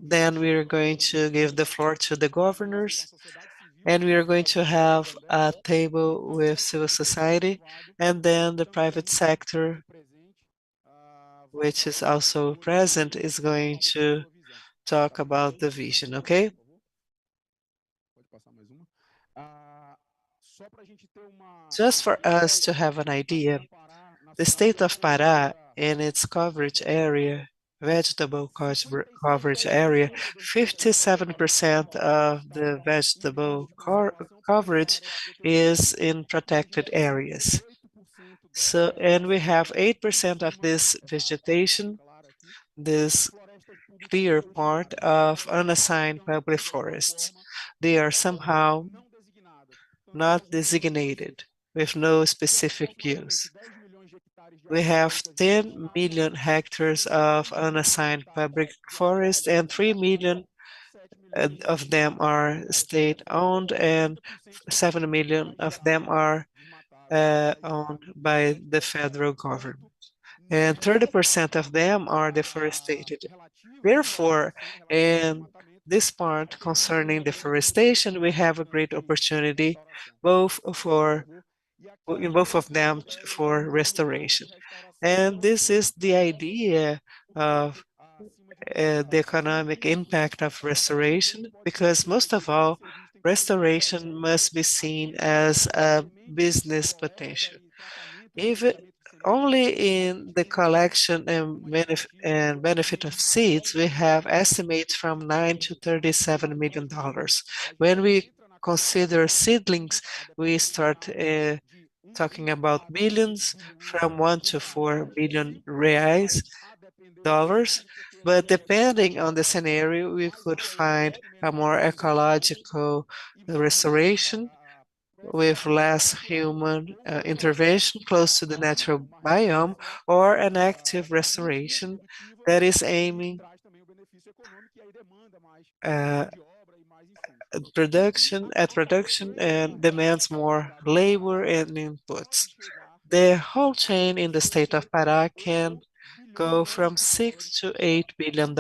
Then we are going to give the floor to the governors, and we are going to have a table with civil society, and then the private sector, which is also present, is going to talk about the vision, okay? Just for us to have an idea, the state of Pará in its coverage area, vegetable coverage area, 57% of the vegetable coverage is in protected areas. So, and we have 8% of this vegetation, this clear part of unassigned public forests. They are somehow not designated with no specific use. We have 10 million hectares of unassigned public forest, and 3 million of them are state-owned, and 7 million of them are owned by the federal government. And 30% of them are deforested. Therefore, in this part concerning deforestation, we have a great opportunity both for in both of them for restoration. And this is the idea of the economic impact of restoration, because most of all, restoration must be seen as a business potential. Even only in the collection and benefit of seeds, we have estimates from 9 to $37 million. When we consider seedlings, we start talking about millions, from 1 to 4 billion reais dollars. But depending on the scenario, we could find a more ecological restoration with less human intervention close to the natural biome, or an active restoration that is aiming uh, production and demands more labor and inputs. The whole chain in the state of Pará can go from $6 to $8 billion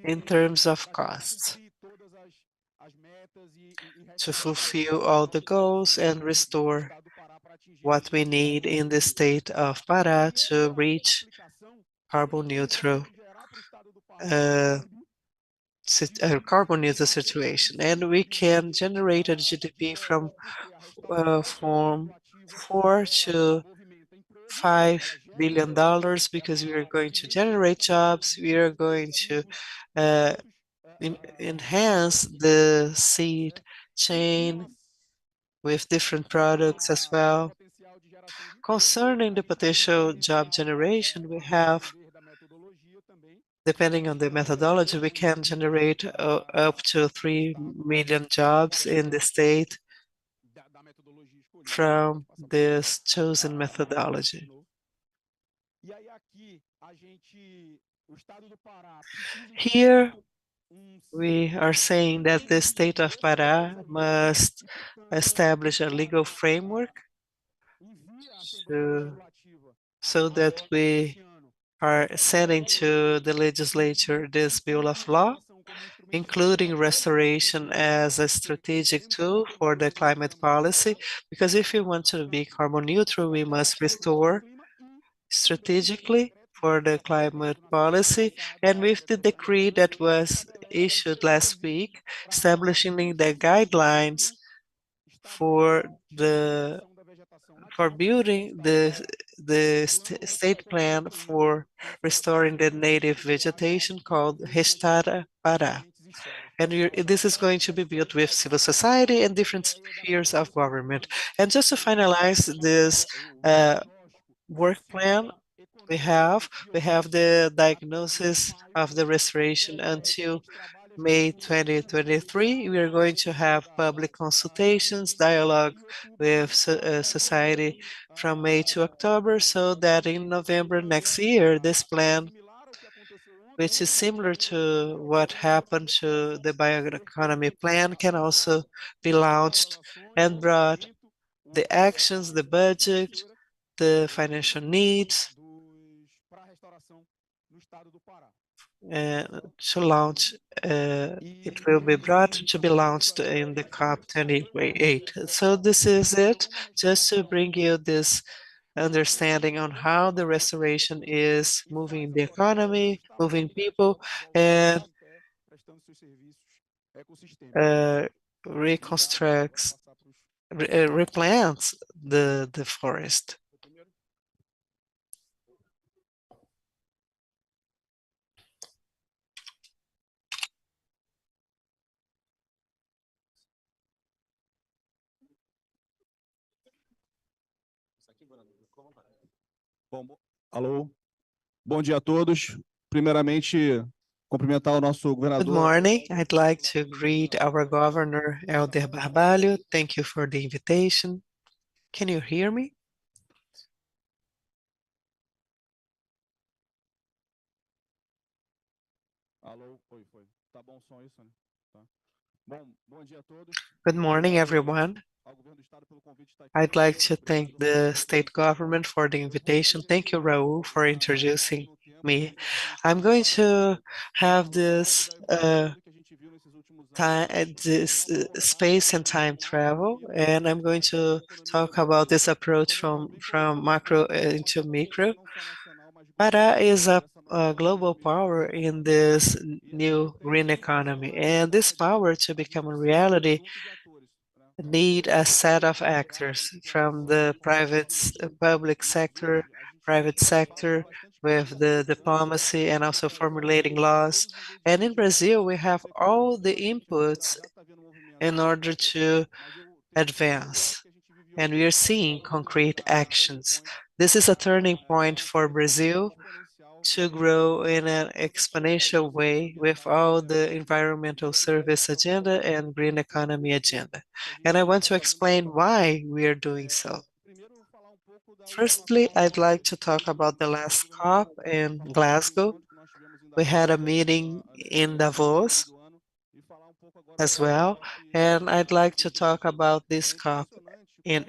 in terms of costs to fulfill all the goals and restore what we need in the state of Pará to reach carbon neutral uh, carbon neutral situation. And we can generate a GDP from 4 to $5 billion, because we are going to generate jobs. We are going to uh, enhance the seed chain with different products as well. Concerning the potential job generation, we have, depending on the methodology, we can generate up to 3 million jobs in the state from this chosen methodology. Here, we are saying that the state of Pará must establish a legal framework so that we are sending to the legislature this bill of law, including restoration as a strategic tool for the climate policy, because if we want to be carbon neutral, we must restore strategically for the climate policy. And with the decree that was issued last week, establishing the guidelines for the for building the state plan for restoring the native vegetation, called Restaura Pará. And this is going to be built with civil society and different spheres of government. And just to finalize this work plan, we have the diagnosis of the restoration until May 2023. We are going to have public consultations, dialogue with society from May to October, so that in November next year, this plan, which is similar to what happened to the bioeconomy plan, can also be launched and brought the actions, the budget, the financial needs to launch. It will be brought to be launched in the COP28. So this is it, just to bring you this understanding on how the restoration is moving the economy, moving people, and uh, reconstructs, replants the forest. Bom, alô, bom dia a todos. Primeiramente, cumprimentar o nosso Good governador. morning. I'd like to greet our governor, Elder Barbalho. Thank you for the invitation. Can you hear me? Alô, foi. Tá bom o som isso, né? Tá. Bom dia a todos. Good morning, everyone. Ao governo do estado pelo convite de estar aqui. I'd like to thank the state government for the invitation. Thank you, Raul, for introducing me. I'm going to have this time, space and time travel, and I'm going to talk about this approach from macro into micro. Pará is a global power in this new green economy, and this power to become a reality need a set of actors from the public sector, private sector, with the diplomacy and also formulating laws. And in Brazil, we have all the inputs in order to advance. And we are seeing concrete actions. This is a turning point for Brazil to grow in an exponential way with all the environmental service agenda and green economy agenda. And I want to explain why we are doing so. Firstly, I'd like to talk about the last COP in Glasgow. We had a meeting in Davos as well, and I'd like to talk about this COP in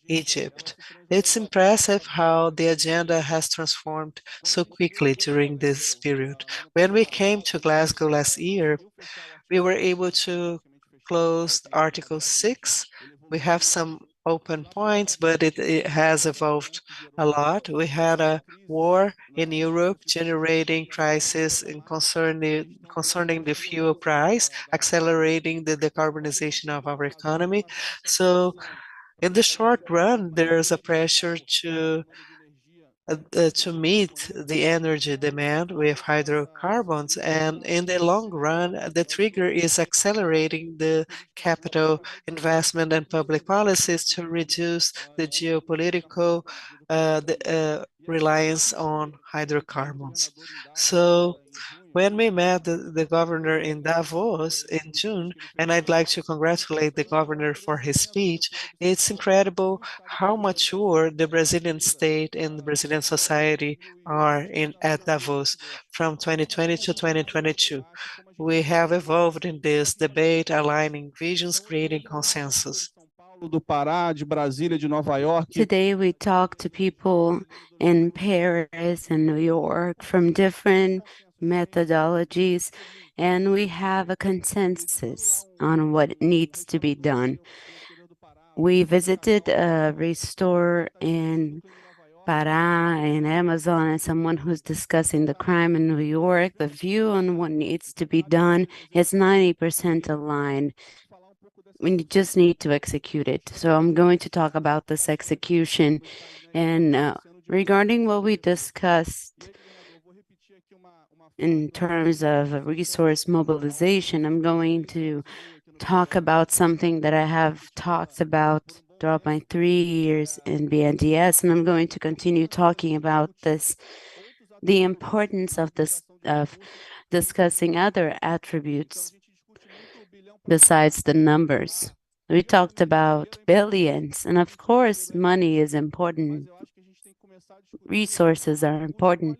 Egypt. It's impressive how the agenda has transformed so quickly during this period. When we came to Glasgow last year, we were able to close Article 6. We have some open points, but it has evolved a lot. We had a war in Europe generating crisis in concerning the fuel price, accelerating the decarbonization of our economy. So in the short run, there's a pressure to meet the energy demand with hydrocarbons, and in the long run, the trigger is accelerating the capital investment and public policies to reduce the geopolitical reliance on hydrocarbons. So when we met the governor in Davos in June, and I'd like to congratulate the governor for his speech, it's incredible how mature the Brazilian state and the Brazilian society are in at Davos from 2020 to 2022. We have evolved in this debate, aligning visions, creating consensus. Do Pará, de Brasília, de Nova York. Today we talk to people in Paris and New York from different methodologies, and we have a consensus on what needs to be done. We visited a restore in Pará and Amazon and someone who's discussing the crime in New York. The view on what needs to be done is 90% aligned. We just need to execute it. So I'm going to talk about this execution. And regarding what we discussed in terms of resource mobilization, I'm going to talk about something that I have talked about throughout my 3 years in BNDES, and I'm going to continue talking about this, the importance of this, of discussing other attributes besides the numbers. We talked about billions, and of course, money is important. Resources are important,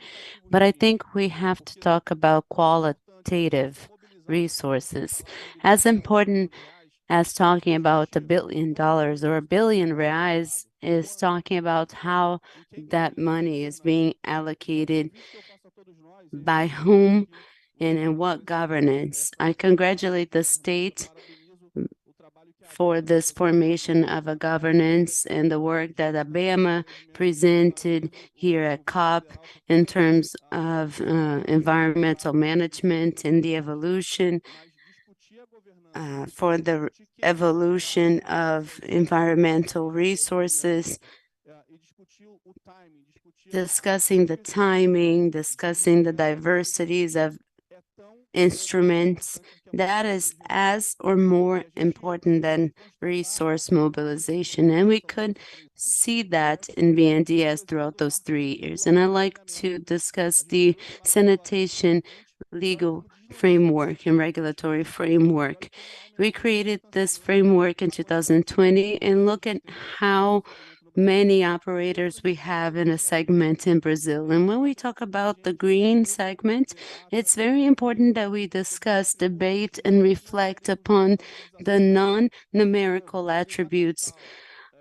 but I think we have to talk about qualitative resources. As important as talking about $1 billion or $1 billion is talking about how that money is being allocated, by whom, and in what governance. I congratulate the state for this formation of a governance and the work that ABEMA presented here at COP in terms of environmental management and the evolution for the evolution of environmental resources, discussing the timing, discussing the diversities of instruments. That is as or more important than resource mobilization. And we could see that in BNDES throughout those 3 years. And I'd like to discuss the sanitation legal framework and regulatory framework. We created this framework in 2020 and look at how many operators we have in a segment in Brazil. And when we talk about the green segment, it's very important that we discuss, debate, and reflect upon the non-numerical attributes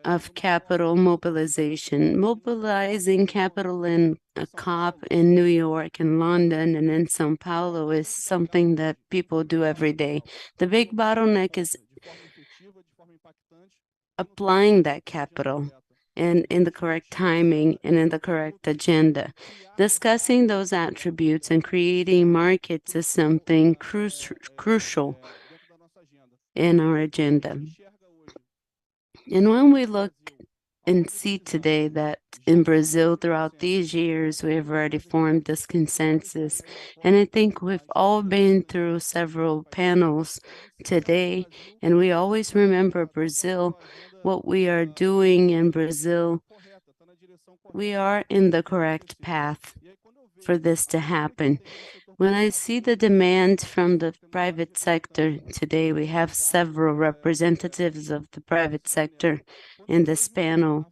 of capital mobilization. Mobilizing capital in a COP in New York and London and in São Paulo is something that people do every day. The big bottleneck is applying that capital and in the correct timing and in the correct agenda. Discussing those attributes and creating markets is something crucial in our agenda. And when we look and see today that in Brazil throughout these years, we have already formed this consensus. And I think we've all been through several panels today, and we always remember Brazil, what we are doing in Brazil. We are in the correct path for this to happen. When I see the demand from the private sector today, we have several representatives of the private sector in this panel.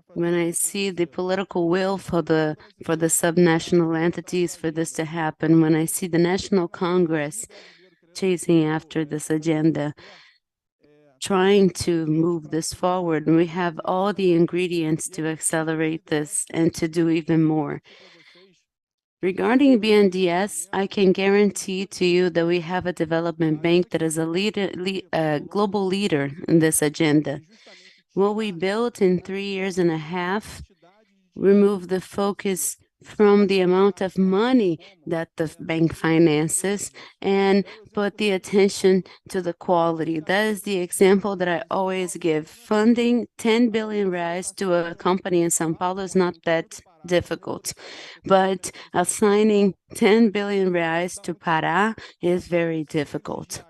When I see the political will for the subnational entities for this to happen, when I see the National Congress chasing after this agenda, trying to move this forward, and we have all the ingredients to accelerate this and to do even more. Regarding BNDES, I can guarantee to you that we have a development bank that is a global leader in this agenda. What we built in 3 years and a half removed the focus from the amount of money that the bank finances and put the attention to the quality. That is the example that I always give. Funding 10 billion reais to a company in São Paulo is not that difficult, but assigning 10 billion reais to Pará is very difficult.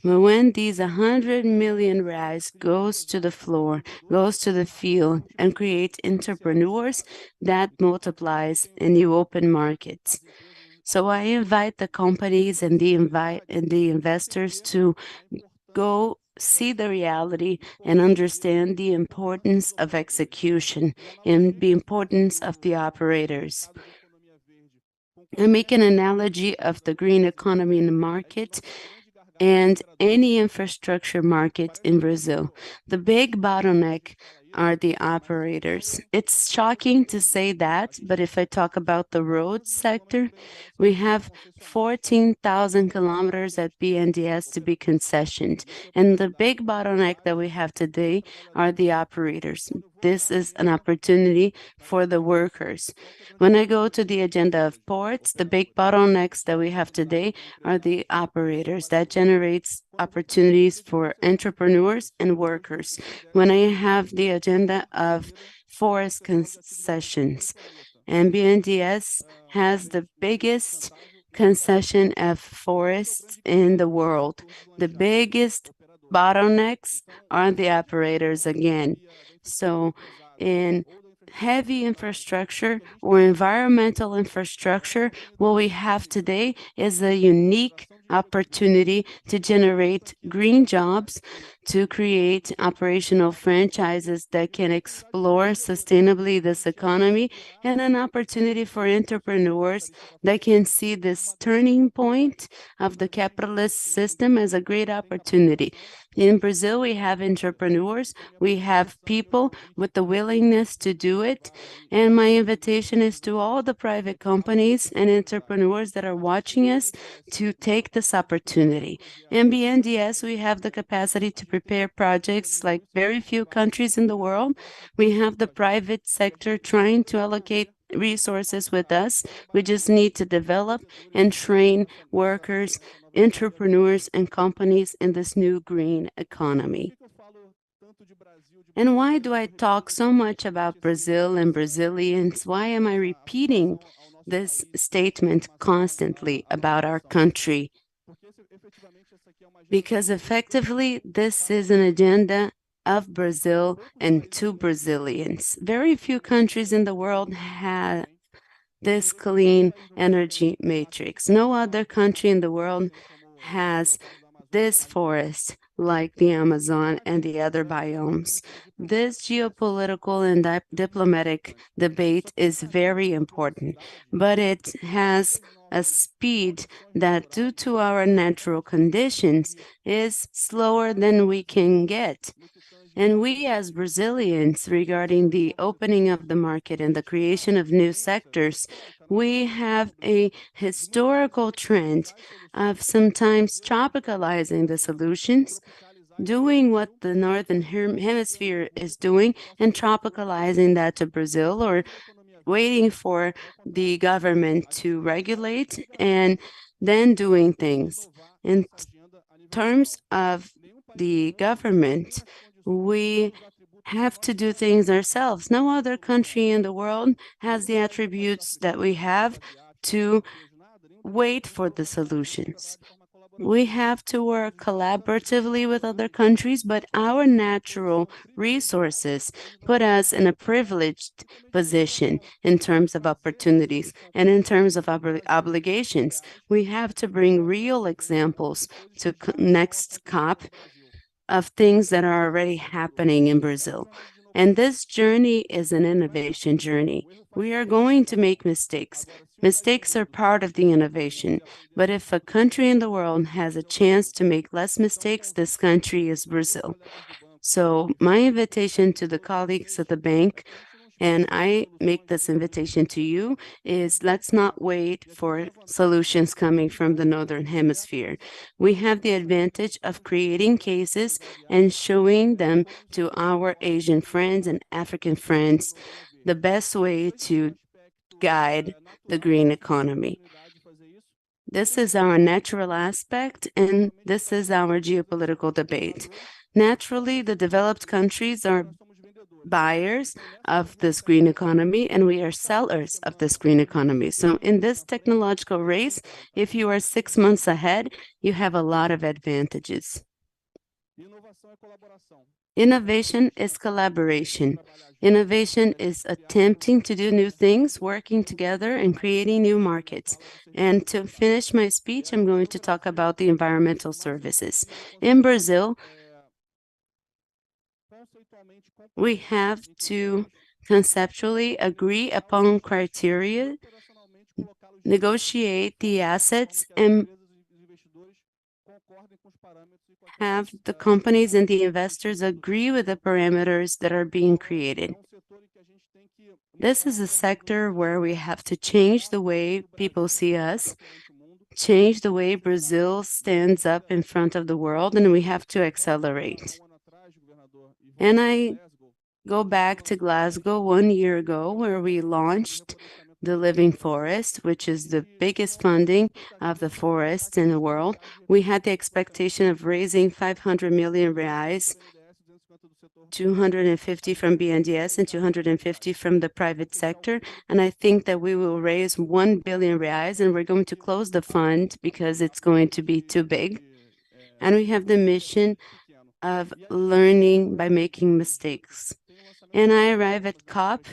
But when these 100 million reais goes to the floor, goes to the field and create entrepreneurs, that multiplies and you open markets. So I invite the companies and the investors to go see the reality and understand the importance of execution and the importance of the operators. I make an analogy of the green economy in the market and any infrastructure market in Brazil. The big bottleneck are the operators. It's shocking to say that, but if I talk about the road sector, we have 14,000 kilometers at BNDES to be concessioned. And the big bottleneck that we have today are the operators. This is an opportunity for the workers. When I go to the agenda of ports, the big bottlenecks that we have today are the operators. That generates opportunities for entrepreneurs and workers. When I have the agenda of forest concessions, and BNDES has the biggest concession of forests in the world. The biggest bottlenecks are the operators again. So in heavy infrastructure or environmental infrastructure, what we have today is a unique opportunity to generate green jobs to create operational franchises that can explore sustainably this economy, and an opportunity for entrepreneurs that can see this turning point of the capitalist system as a great opportunity. In Brazil, we have entrepreneurs, we have people with the willingness to do it, and my invitation is to all the private companies and entrepreneurs that are watching us to take this opportunity. In BNDES, we have the capacity to prepare projects like very few countries in the world. We have the private sector trying to allocate resources with us. We just need to develop and train workers, entrepreneurs, and companies in this new green economy. And why do I talk so much about Brazil and Brazilians? Why am I repeating this statement constantly about our country? Because effectively, this is an agenda of Brazil and to Brazilians. Very few countries in the world have this clean energy matrix. No other country in the world has this forest like the Amazon and the other biomes. This geopolitical and diplomatic debate is very important, but it has a speed that, due to our natural conditions, is slower than we can get. And we, as Brazilians, regarding the opening of the market and the creation of new sectors, we have a historical trend of sometimes tropicalizing the solutions, doing what the Northern Hemisphere is doing, and tropicalizing that to Brazil, or waiting for the government to regulate and then doing things. In terms of the government, we have to do things ourselves. No other country in the world has the attributes that we have to wait for the solutions. We have to work collaboratively with other countries, but our natural resources put us in a privileged position in terms of opportunities and in terms of obligations. We have to bring real examples to next COP of things that are already happening in Brazil. And this journey is an innovation journey. We are going to make mistakes. Mistakes are part of the innovation. But if a country in the world has a chance to make less mistakes, this country is Brazil. So, my invitation to the colleagues at the bank, and I make this invitation to you, is let's not wait for solutions coming from the Northern Hemisphere. We have the advantage of creating cases and showing them to our Asian friends and African friends the best way to guide the green economy. This is our natural aspect, and this is our geopolitical debate. Naturally, the developed countries are buyers of this green economy, and we are sellers of this green economy. So, in this technological race, if you are 6 months ahead, you have a lot of advantages. Innovation is collaboration. Innovation is attempting to do new things, working together, and creating new markets. And to finish my speech, I'm going to talk about the environmental services. In Brazil, we have to conceptually agree upon criteria, negotiate the assets, and have the companies and the investors agree with the parameters that are being created. This is a sector where we have to change the way people see us, change the way Brazil stands up in front of the world, and we have to accelerate. And I go back to Glasgow 1 year ago, where we launched the Living Forest, which is the biggest funding of the forests in the world. We had the expectation of raising 500 million reais, 250 from BNDES and 250 from the private sector. And I think that we will raise 1 billion reais, and we're going to close the fund because it's going to be too big. And we have the mission of learning by making mistakes. And I arrive at COP,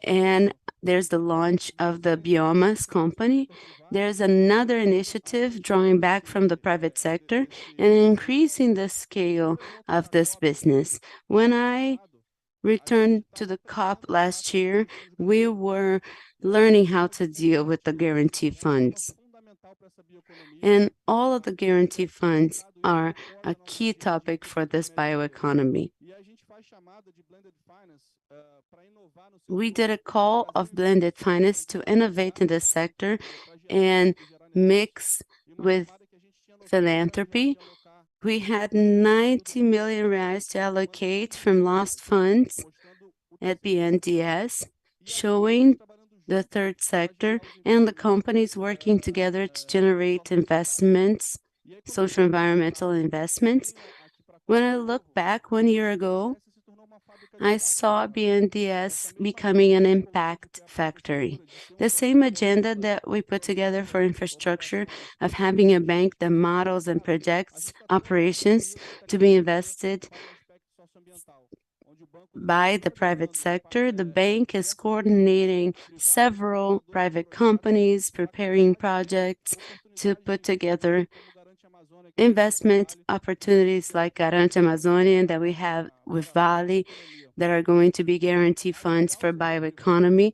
and There's the launch of the Biomas company. There's another initiative drawing back from the private sector and increasing the scale of this business. When I returned to the COP last year, we were learning how to deal with the guarantee funds. And all of the guarantee funds are a key topic for this bioeconomy. We did a call of blended finance to innovate in this sector and mix with philanthropy. We had 90 million reais to allocate from lost funds at BNDES, showing the third sector and the companies working together to generate investments, social environmental investments. When I look back 1 year ago, I saw BNDES becoming an impact factory. The same agenda that we put together for infrastructure of having a bank that models and projects operations to be invested by the private sector. The bank is coordinating several private companies, preparing projects to put together investment opportunities like Garante Amazônia that we have with Vale that are going to be guarantee funds for bioeconomy,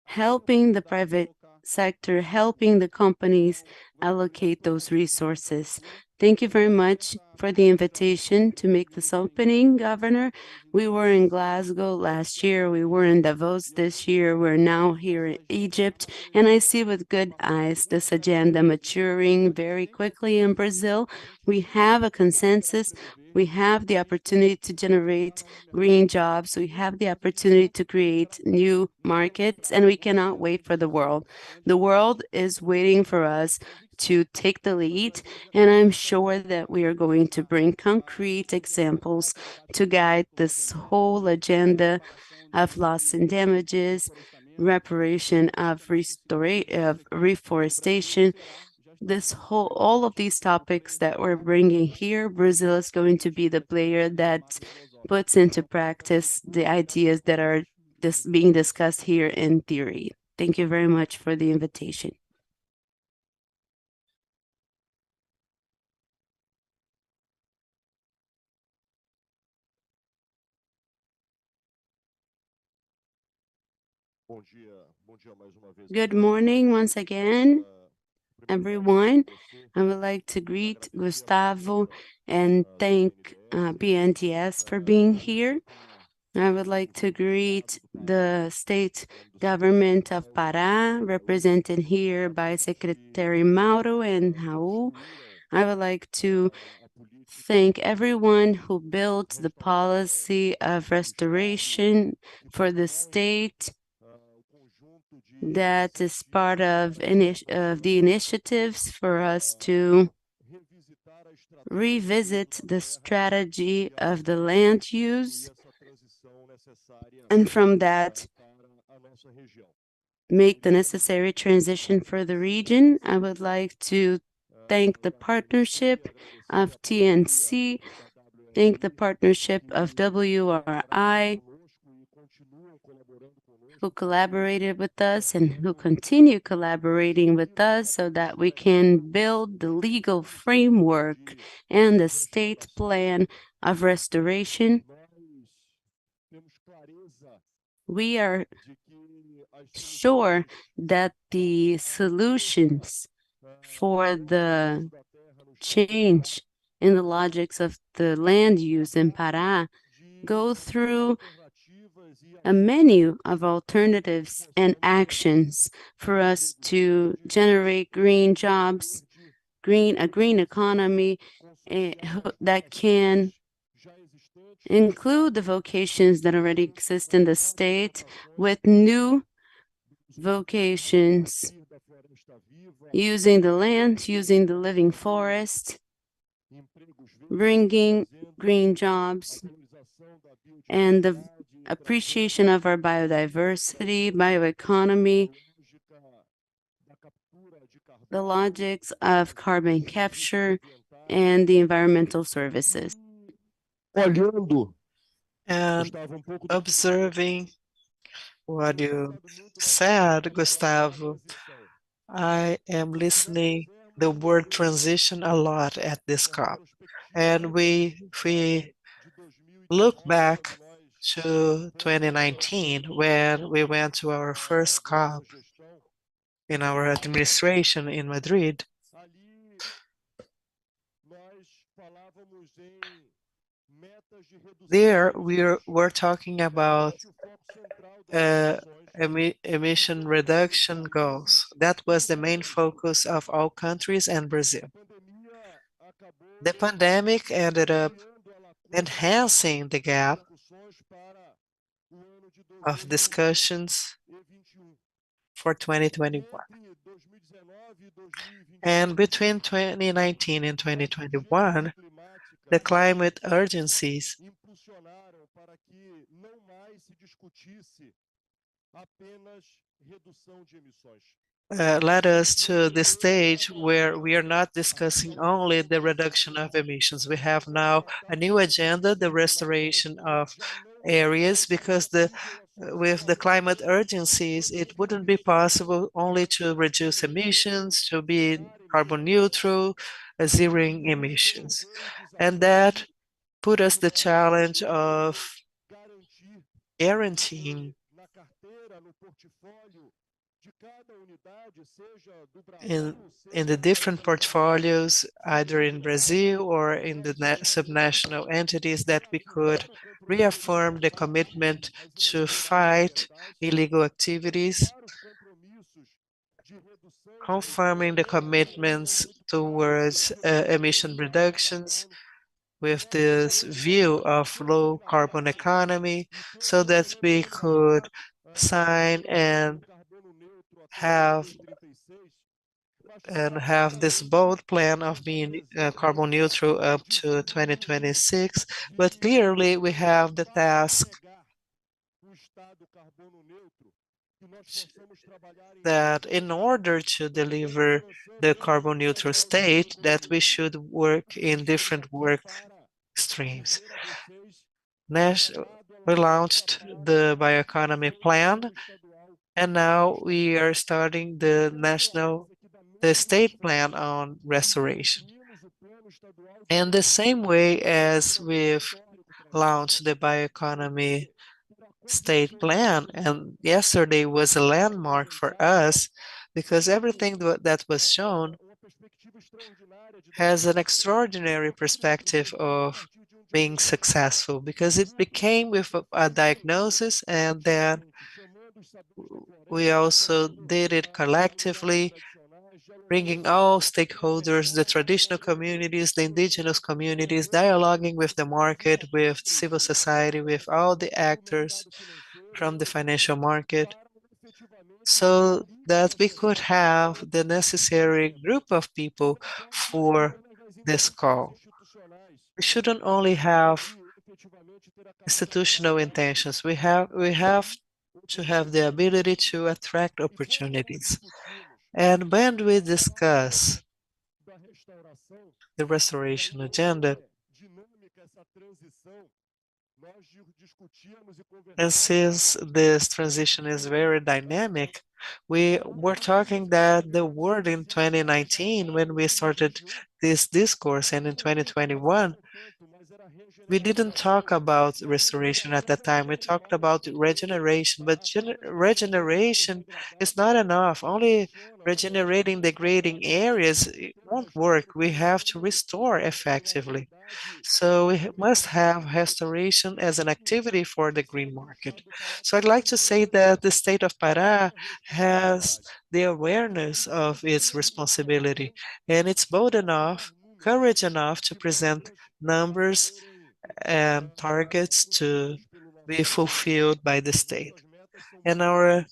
helping the private sector, helping the companies allocate those resources. Thank you very much for the invitation to make this opening, Governor. We were in Glasgow last year. We were in Davos this year. We're now here in Egypt. And I see with good eyes this agenda maturing very quickly in Brazil. We have a consensus. We have the opportunity to generate green jobs. We have the opportunity to create new markets, and we cannot wait for the world. The world is waiting for us to take the lead, and I'm sure that we are going to bring concrete examples to guide this whole agenda of loss and damages, reparation of reforestation, all of these topics that we're bringing here. Brazil is going to be the player that puts into practice the ideas that are being discussed here in theory. Thank you very much for the invitation. Good morning once again, everyone. I would like to greet Gustavo and thank BNDES for being here. I would like to greet the state government of Pará, represented here by Secretary Mauro and Raul. I would like to thank everyone who built the policy of restoration for the state that is part of the initiatives for us to revisit the strategy of the land use, and from that, make the necessary transition for the region. I would like to thank the partnership of TNC, thank the partnership of WRI, who collaborated with us and who continue collaborating with us so that we can build the legal framework and the state plan of restoration. We are sure that the solutions for the change in the logics of the land use in Pará go through a menu of alternatives and actions for us to generate green jobs, a green economy that can include the vocations that already exist in the state with new vocations, using the land, using the living forest, bringing green jobs, and the appreciation of our biodiversity, bioeconomy, the logics of carbon capture, and the environmental services. And observing what you said, Gustavo. I am listening the word transition a lot at this COP. And if we look back to 2019 when we went to our first COP in our administration in Madrid. There we're talking about uh, emission reduction goals. That was the main focus of all countries and Brazil. The pandemic ended up enhancing the gap of discussions for 2021. And between 2019 and 2021, the climate urgencies led us to the stage where we are not discussing only the reduction of emissions. We have now a new agenda, the restoration of areas, because with the climate urgencies, it wouldn't be possible only to reduce emissions, to be carbon neutral, zeroing emissions. And that put us the challenge of guaranteeing in in the different portfolios, either in Brazil or in the subnational entities, that we could reaffirm the commitment to fight illegal activities, confirming the commitments towards emission reductions with this view of low carbon economy, so that we could sign have have this bold plan of being carbon neutral up to 2026. But clearly we have the task that in order to deliver the carbon neutral state, that we should work in different work streams. We launched the bioeconomy plan, and now we are starting the state plan on restoration. And the same way as we've launched the bioeconomy state plan, and yesterday was a landmark for us because everything that was shown has an extraordinary perspective of being successful, because it became with a diagnosis, and then we also did it collectively, bringing all stakeholders, the traditional communities, the indigenous communities, dialoguing with the market, with civil society, with all the actors from the financial market, so that we could have the necessary group of people for this call. We shouldn't only have institutional intentions. We have to have the ability to attract opportunities. And when we discuss the restoration agenda, and since this transition is very dynamic, we were talking that the word in 2019, when we started this discourse, and in 2021, we didn't talk about restoration at that time. We talked about regeneration, but regeneration is not enough. Only regenerating degrading areas, it won't work. We have to restore effectively. So we must have restoration as an activity for the green market. So I'd like to say that the state of Pará has the awareness of its responsibility, and it's bold enough, courage enough to present numbers and targets to be fulfilled by the state. And our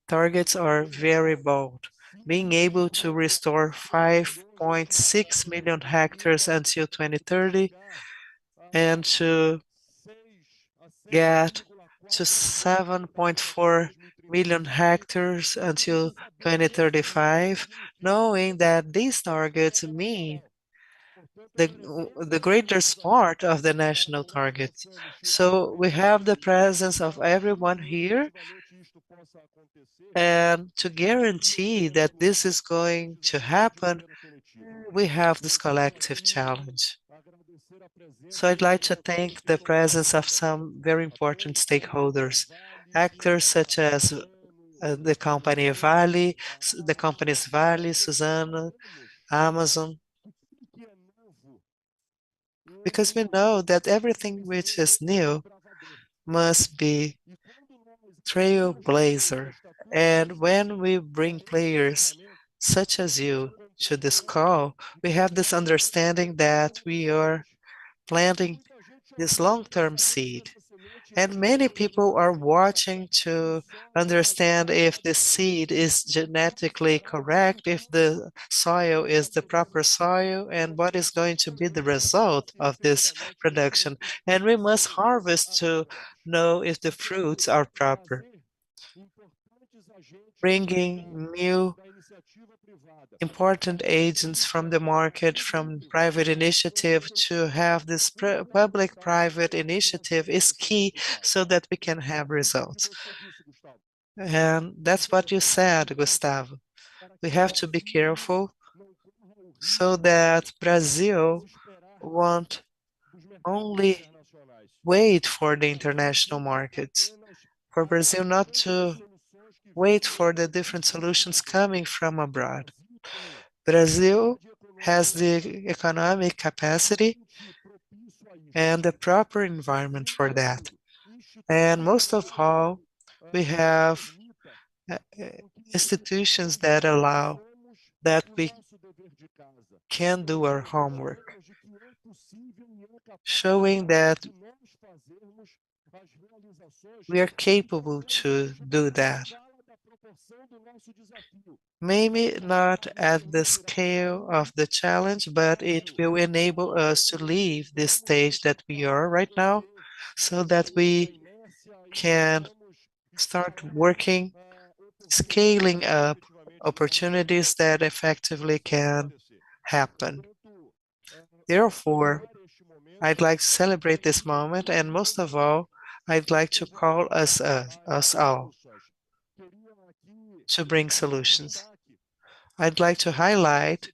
targets are very bold, being able to restore 5.6 million hectares until 2030, and to get to 7.4 million hectares until 2035, knowing that these targets mean the greatest part of the national targets. So we have the presence of everyone here, And to guarantee that this is going to happen, we have this collective challenge. So I'd like to thank the presence of some very important stakeholders, actors such as the company Vale, the companies Vale, Suzano, Amazon, because we know that everything which is new must be trailblazer. And when we bring players such as you to this call, we have this understanding that we are planting this long-term seed. And many people are watching to understand if the seed is genetically correct, if the soil is the proper soil, and what is going to be the result of this production. And we must harvest to know if the fruits are proper. Bringing new important agents from the market, from private initiative to have this public-private initiative is key so that we can have results. And that's what you said, Gustavo. We have to be careful so that Brazil won't only wait for the international markets, for Brazil not to wait for the different solutions coming from abroad. Brazil has the economic capacity and the proper environment for that. And most of all, we have uh, uh, institutions that allow that we can do our homework, showing that we are capable to do that. Maybe not at the scale of the challenge, but it will enable us to leave this stage that we are right now so that we can start working, scaling up opportunities that effectively can happen. Therefore, I'd like to celebrate this moment, and most of all, I'd like to call us all to bring solutions. I'd like to highlight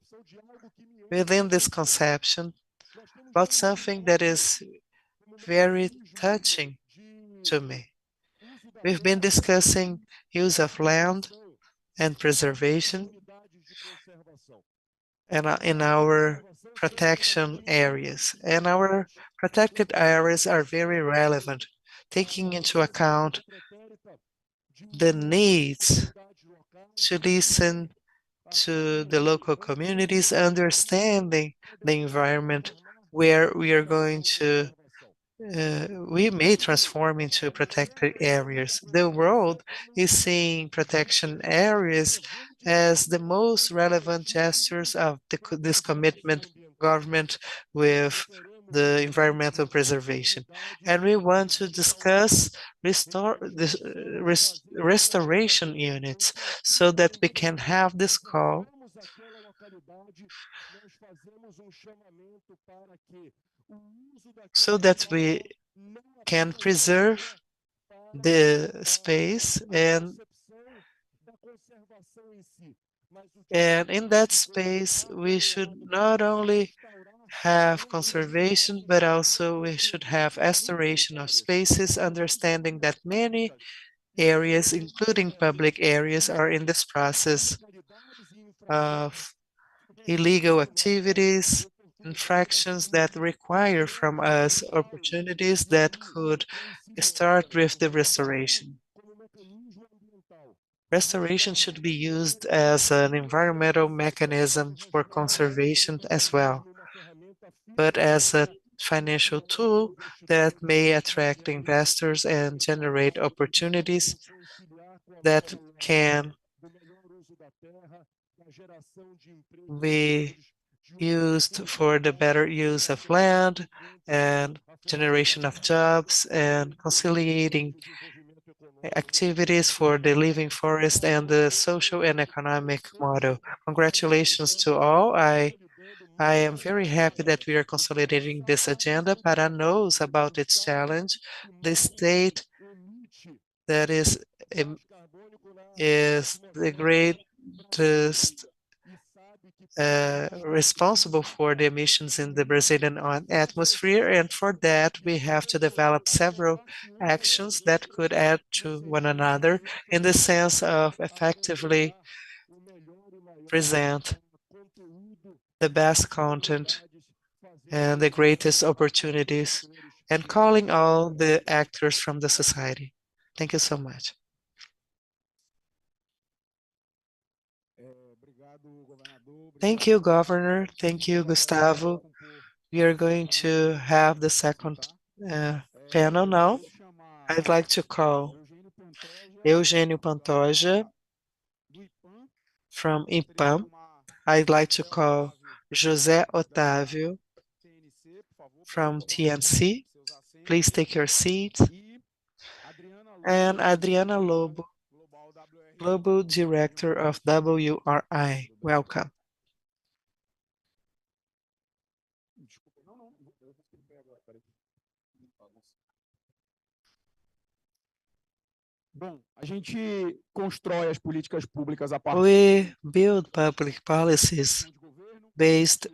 within this conception about something that is very touching to me. We've been discussing use of land and preservation and in our protection areas. And our protected areas are very relevant, taking into account the needs to listen to the local communities, understanding the environment where we are going to we may transform into protected areas. The world is seeing protection areas as the most relevant gestures of this commitment government with the environmental preservation. And we want to discuss restoration units so that we can have this call so that we can preserve the space and in that space we should not only have conservation but also we should have restoration of spaces, understanding that many areas including public areas are in this process of illegal activities, infractions that require from us opportunities that could start with the restoration. Restoration should be used as an environmental mechanism for conservation as well, but as a financial tool that may attract investors and generate opportunities that can be used for the better use of land and generation of jobs and conciliating activities for the living forest and the social and economic model. Congratulations to all. I am very happy that we are consolidating this agenda. Pará knows about its challenge. The state that is is the greatest responsible for the emissions in the Brazilian atmosphere, and for that we have to develop several actions that could add to one another in the sense of effectively present the best content and the greatest opportunities, and calling all the actors from the society. Thank you so much. Thank you, Governor. Thank you, Gustavo. We are going to have the second panel now. I'd like to call Eugênio Pantoja from IPAM. I'd like to call José Otávio from TNC. Please take your seat. And Adriana Lobo, Global Director of WRI. Welcome. We build public policies based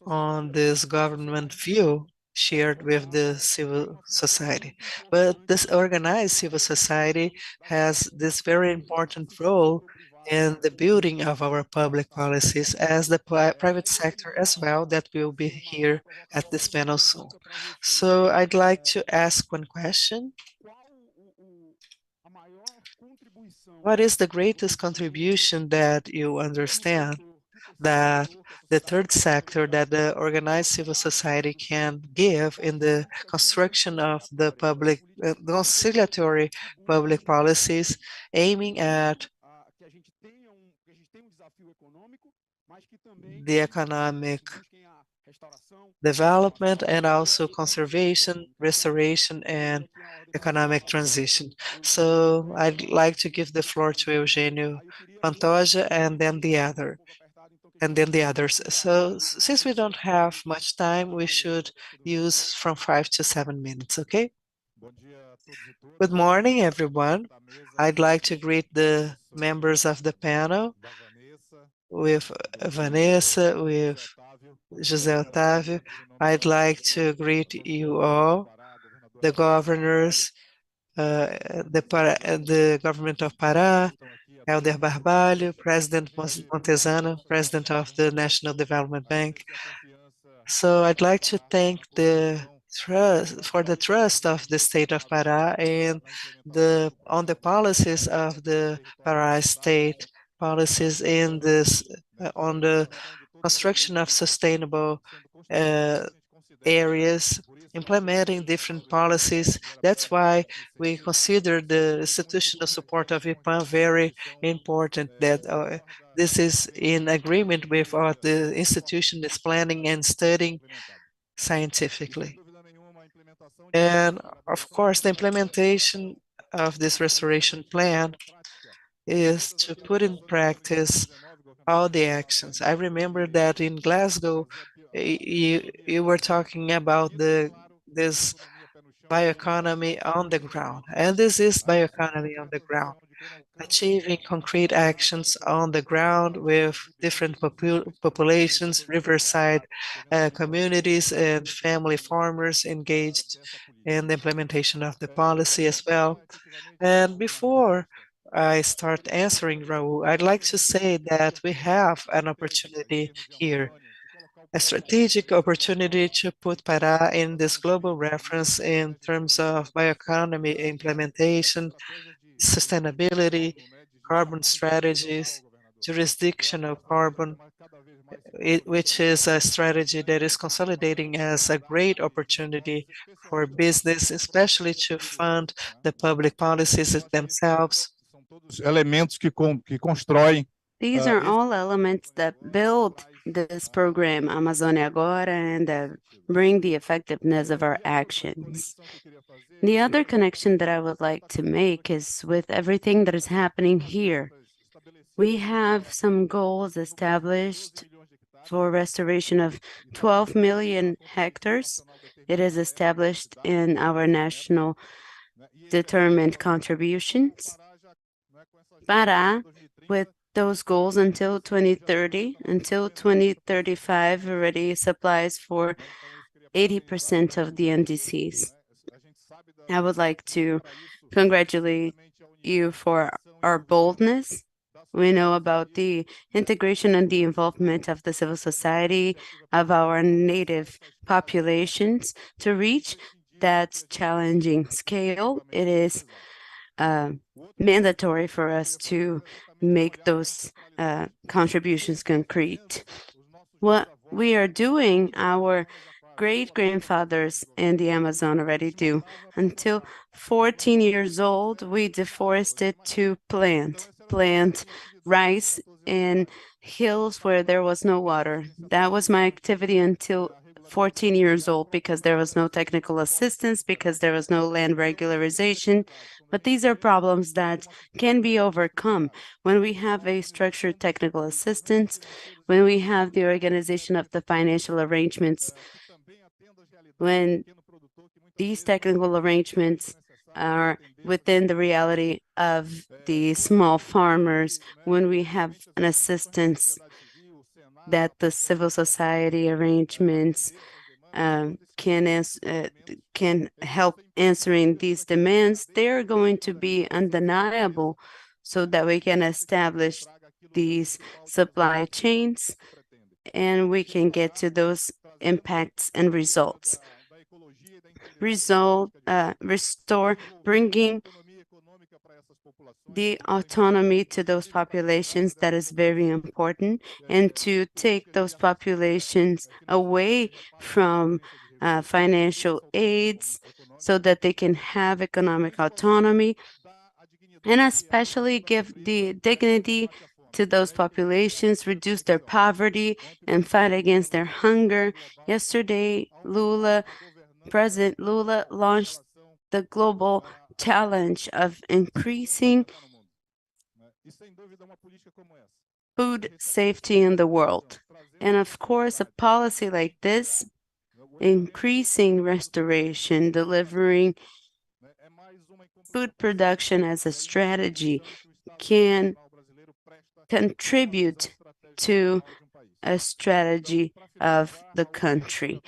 on this government view shared with the civil society. But this organized civil society has this very important role in the building of our public policies as the private sector as well, that will be here at this panel soon. So I'd like to ask one question. What is the greatest contribution that you understand that the third sector, that the organized civil society can give in the construction of the public, conciliatory public policies aiming at the economic development and also conservation, restoration, and economic transition? So I'd like to give the floor to Eugênio Pantoja and then the others. So since we don't have much time, we should use from 5 to 7 minutes, okay? Good morning, everyone. I'd like to greet the members of the panel with Vanessa, with José Otávio. I'd like to greet you all, the governors, the government of Pará, Elder Barbalho, President Montezano, President of the National Development Bank. So I'd like to thank the trust of the state of Pará and on the policies of the Pará state policies in this on the construction of sustainable areas, implementing different policies. That's why we consider the institutional support of IPAM very important, that this is in agreement with what the institution is planning and studying scientifically. And of course, the implementation of this restoration plan is to put in practice all the actions. I remember that in Glasgow, you were talking about this bioeconomy on the ground, and this is bioeconomy on the ground, achieving concrete actions on the ground with different populations, riverside communities, and family farmers engaged in the implementation of the policy as well. And before I start answering, Raul, I'd like to say that we have an opportunity here, a strategic opportunity to put Pará in this global reference in terms of bioeconomy implementation, sustainability, carbon strategies, jurisdictional carbon, which is a strategy that is consolidating as a great opportunity for business, especially to fund the public policies themselves. These are all elements that build this program, Amazônia Agora, and that bring the effectiveness of our actions. The other connection that I would like to make is with everything that is happening here. We have some goals established for restoration of 12 million hectares. It is established in our national determined contributions. Pará with those goals until 2030. Until 2035 already supplies for 80% of the NDCs. I would like to congratulate you for our boldness. We know about the integration and the involvement of the civil society, of our native populations to reach that challenging scale. It is uh, mandatory for us to make those contributions concrete. What we are doing, our great grandfathers in the Amazon already do. Until 14 years old, we deforested to plant rice in hills where there was no water. That was my activity until 14 years old because there was no technical assistance, because there was no land regularization. But these are problems that can be overcome when we have a structured technical assistance, when we have the organization of the financial arrangements, when these technical arrangements are within the reality of the small farmers, when we have an assistance that the civil society arrangements can help answering these demands, they are going to be undeniable so that we can establish these supply chains and we can get to those impacts and results. Restore bringing the autonomy to those populations, that is very important, and to take those populations away from financial aids so that they can have economic autonomy, and especially give the dignity to those populations, reduce their poverty, and fight against their hunger. Yesterday, President Lula launched the global challenge of increasing food safety in the world. And of course, a policy like this, increasing restoration, delivering food production as a strategy, can contribute to a strategy of the country.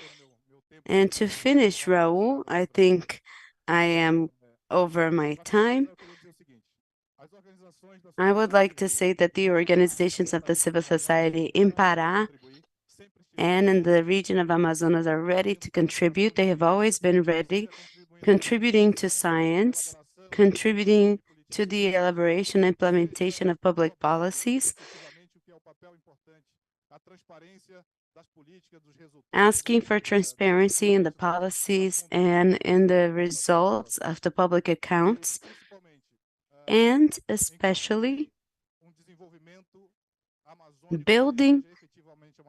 And to finish, Raul, I think I am over my time. I would like to say that the organizations of the civil society in Pará and in the region of Amazonas are ready to contribute. They have always been ready, contributing to science, contributing to the elaboration and implementation of public policies, asking for transparency in the policies and in the results of the public accounts, and especially building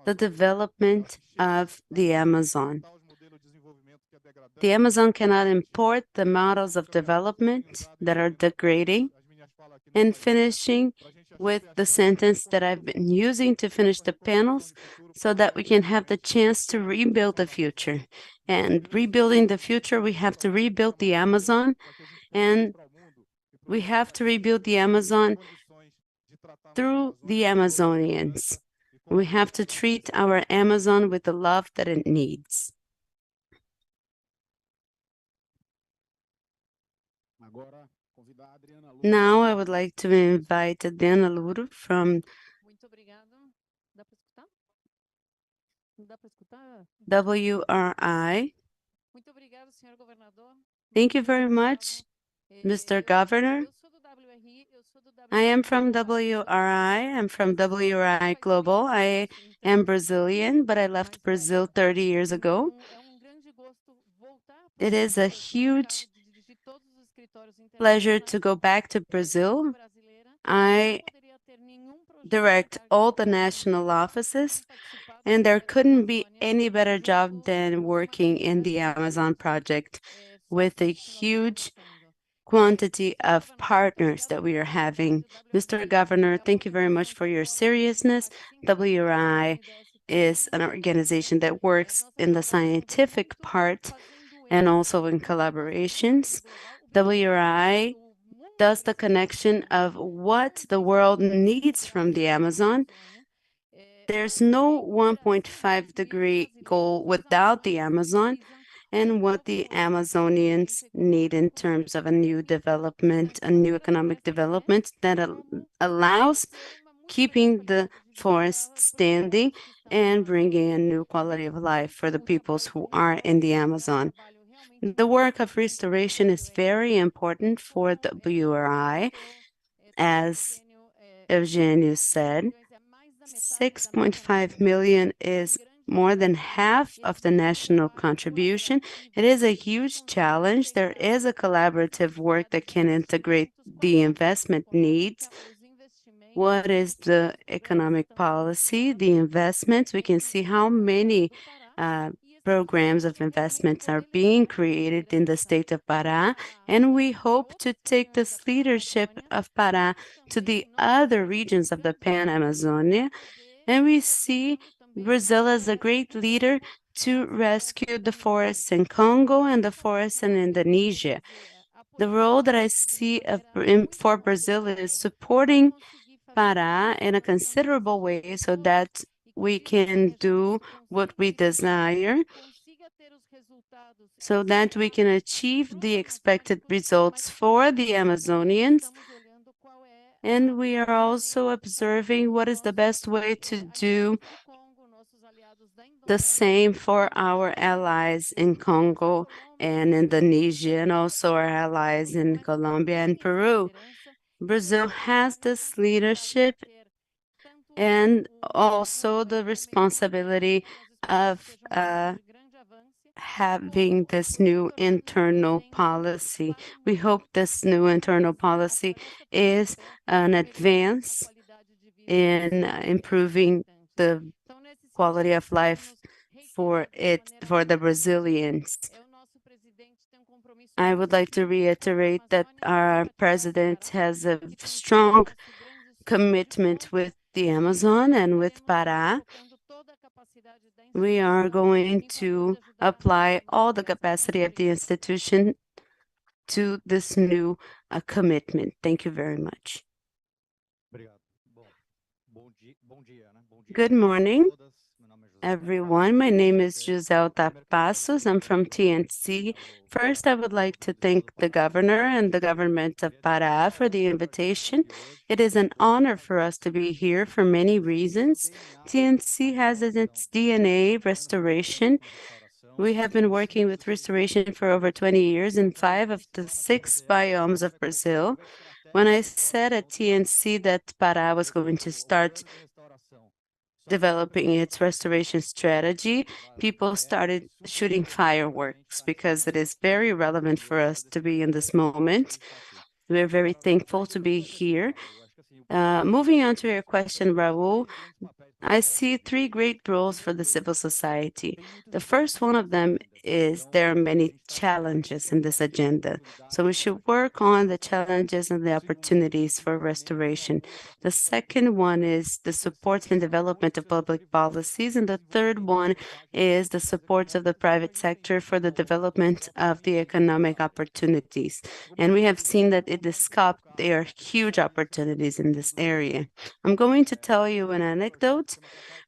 the development of the Amazon. The Amazon cannot import the models of development that are degrading. And finishing with the sentence that I've been using to finish the panels so that we can have the chance to rebuild the future. And rebuilding the future, we have to rebuild the Amazon, and we have to rebuild the Amazon through the Amazonians. We have to treat our Amazon with the love that it needs. Now I would like to invite Adriana Luro from WRI. Thank you very much, Mr. Governor. I am from WRI. I'm from WRI Global. I am Brazilian, but I left Brazil 30 years ago. It is a huge pleasure to go back to Brazil. I direct all the national offices, and there couldn't be any better job than working in the Amazon project with a huge quantity of partners that we are having. Mr. Governor, thank you very much for your seriousness. WRI is an organization that works in the scientific part and also in collaborations. WRI thus the connection of what the world needs from the Amazon. There's no 1.5-degree goal without the Amazon, and what the Amazonians need in terms of a new development, a new economic development that allows keeping the forest standing and bringing a new quality of life for the peoples who are in the Amazon. The work of restoration is very important for the WRI, as Eugenio said. 6.5 million is more than half of the national contribution. It is a huge challenge. There is a collaborative work that can integrate the investment needs. What is the economic policy, the investments? We can see how many programs of investments are being created in the state of Pará, and we hope to take this leadership of Pará to the other regions of the Pan-Amazonia, and we see Brazil as a great leader to rescue the forests in Congo and the forests in Indonesia. The role that I see for Brazil is supporting Pará in a considerable way so that we can do what we desire, so that we can achieve the expected results for the Amazonians. And we are also observing what is the best way to do the same for our allies in Congo and Indonesia, and also our allies in Colombia and Peru. Brazil has this leadership and also the responsibility of having this new internal policy. We hope this new internal policy is an advance in improving the quality of life for the Brazilians. I would like to reiterate that our president has a strong commitment with the Amazon and with Pará. We are going to apply all the capacity of the institution to this new commitment. Thank you very much. Good morning, everyone. My name is José Passos. I'm from TNC. First, I would like to thank the governor and the government of Pará for the invitation. It is an honor for us to be here for many reasons. TNC has in its DNA restoration. We have been working with restoration for over 20 years in 5 of the 6 biomes of Brazil. When I said at TNC that Pará was going to start developing its restoration strategy, people started shooting fireworks because it is very relevant for us to be in this moment. We're very thankful to be here. Moving on to your question, Raul, I see 3 great roles for the civil society. The first one of them is there are many challenges in this agenda, so we should work on the challenges and the opportunities for restoration. The second one is the support and development of public policies, and the third one is the support of the private sector for the development of the economic opportunities. And we have seen that in the SCOP, there are huge opportunities in this area. I'm going to tell you an anecdote.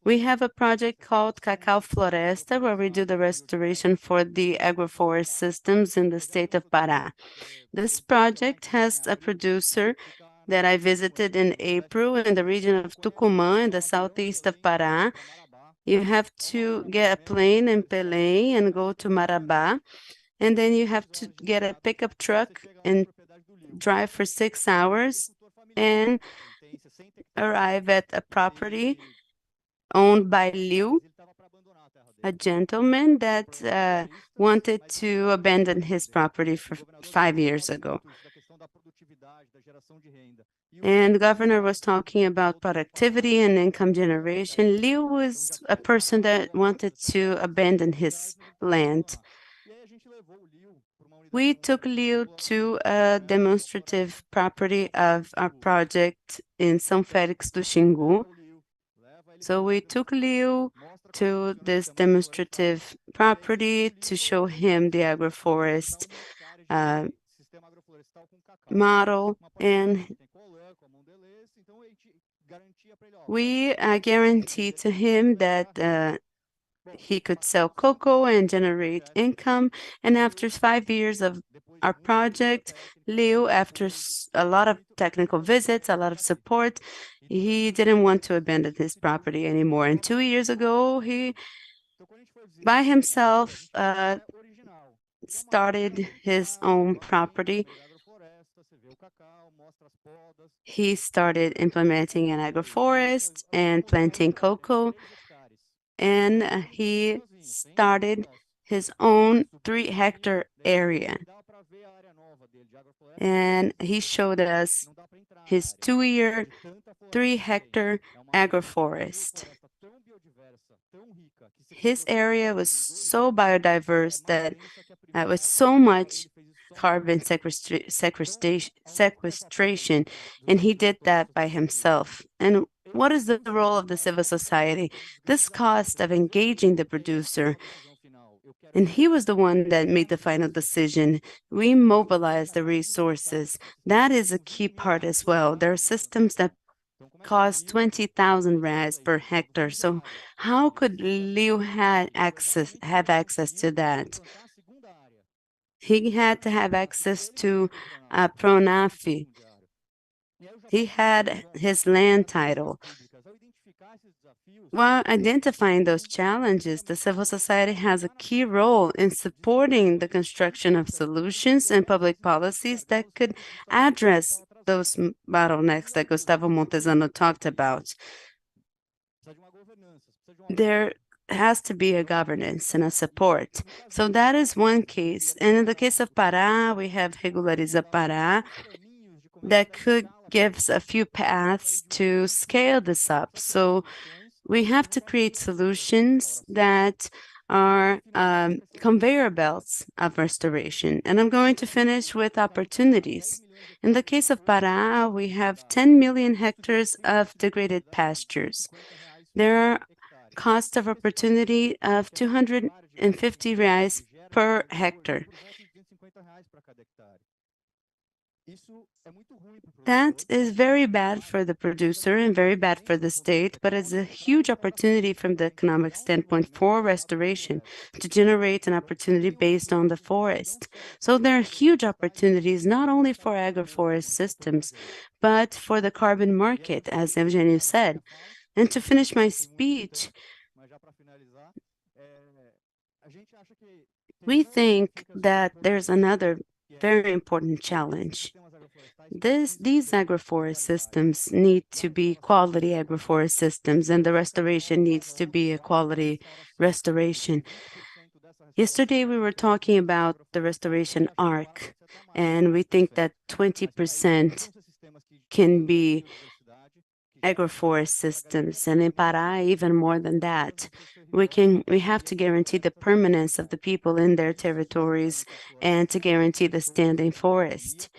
We have a project called Cacau Floresta, where we do the restoration for the agroforest systems in the state of Pará. This project has a producer that I visited in April in the region of Tucumã, in the southeast of Pará. You have to get a plane in Belém and go to Marabá, and then you have to get a pickup truck and drive for 6 hours and arrive at a property owned by Liu, a gentleman that wanted to abandon his property for 5 years ago. And the governor was talking about productivity and income generation. Liu was a person that wanted to abandon his land. We took Liu to a demonstrative property of our project in São Félix do Xingu. So we took Liu to this demonstrative property to show him the agroforest Mauro, and we guaranteed to him that he could sell cocoa and generate income. And after 5 years of our project, Leo, after a lot of technical visits, a lot of support, he didn't want to abandon his property anymore. And 2 years ago, he, by himself, started his own property. He started implementing an agroforest and planting cocoa, and he started his own 3 hectare area. And he showed us his 2 year, 3 hectare agroforest. His area was so biodiverse that with so much carbon sequestration, and he did that by himself. And what is the role of the civil society? This cost of engaging the producer, and he was the one that made the final decision. We mobilized the resources. That is a key part as well. There are systems that cost 20,000 reais per hectare. So how could Leo have access to that? He had to have access to Pronaf. He had his land title. While identifying those challenges, the civil society has a key role in supporting the construction of solutions and public policies that could address those bottlenecks that Gustavo Montezano talked about. There has to be a governance and a support. So that is one case. And in the case of Pará, we have Regulariza Pará that could give us a few paths to scale this up. So we have to create solutions that are conveyor belts of restoration. And I'm going to finish with opportunities. In the case of Pará, we have 10 million hectares of degraded pastures. There are cost of opportunity of 250 reais per hectare. That is very bad for the producer and very bad for the state, but it's a huge opportunity from the economic standpoint for restoration to generate an opportunity based on the forest. So there are huge opportunities not only for agroforest systems, but for the carbon market, as Eugenio said. And to finish my speech, we think that there's another very important challenge. These agroforest systems need to be quality agroforest systems, and the restoration needs to be a quality restoration. Yesterday, we were talking about the restoration arc, and we think that 20% can be agroforest systems, and in Pará, even more than that. We have to guarantee the permanence of the people in their territories and to guarantee the standing forest.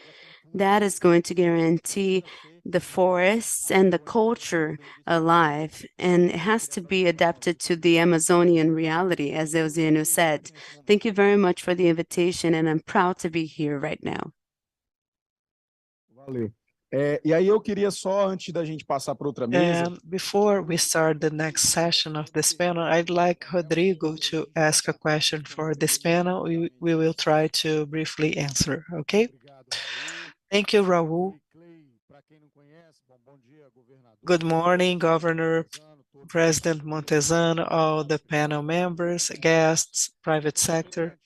That is going to guarantee the forests and the culture alive, and it has to be adapted to the Amazonian reality, as Eugenio said. Thank you very much for the invitation, and I'm proud to be here right now. Valeu. E aí eu queria só, antes da gente passar para outra mesa, And before we start the next session of this panel, I'd like Rodrigo to ask a question for this panel. We will try to briefly answer, okay? Thank you, Raul. Good morning, Governor, President Montezano, all the panel members, guests, private sector.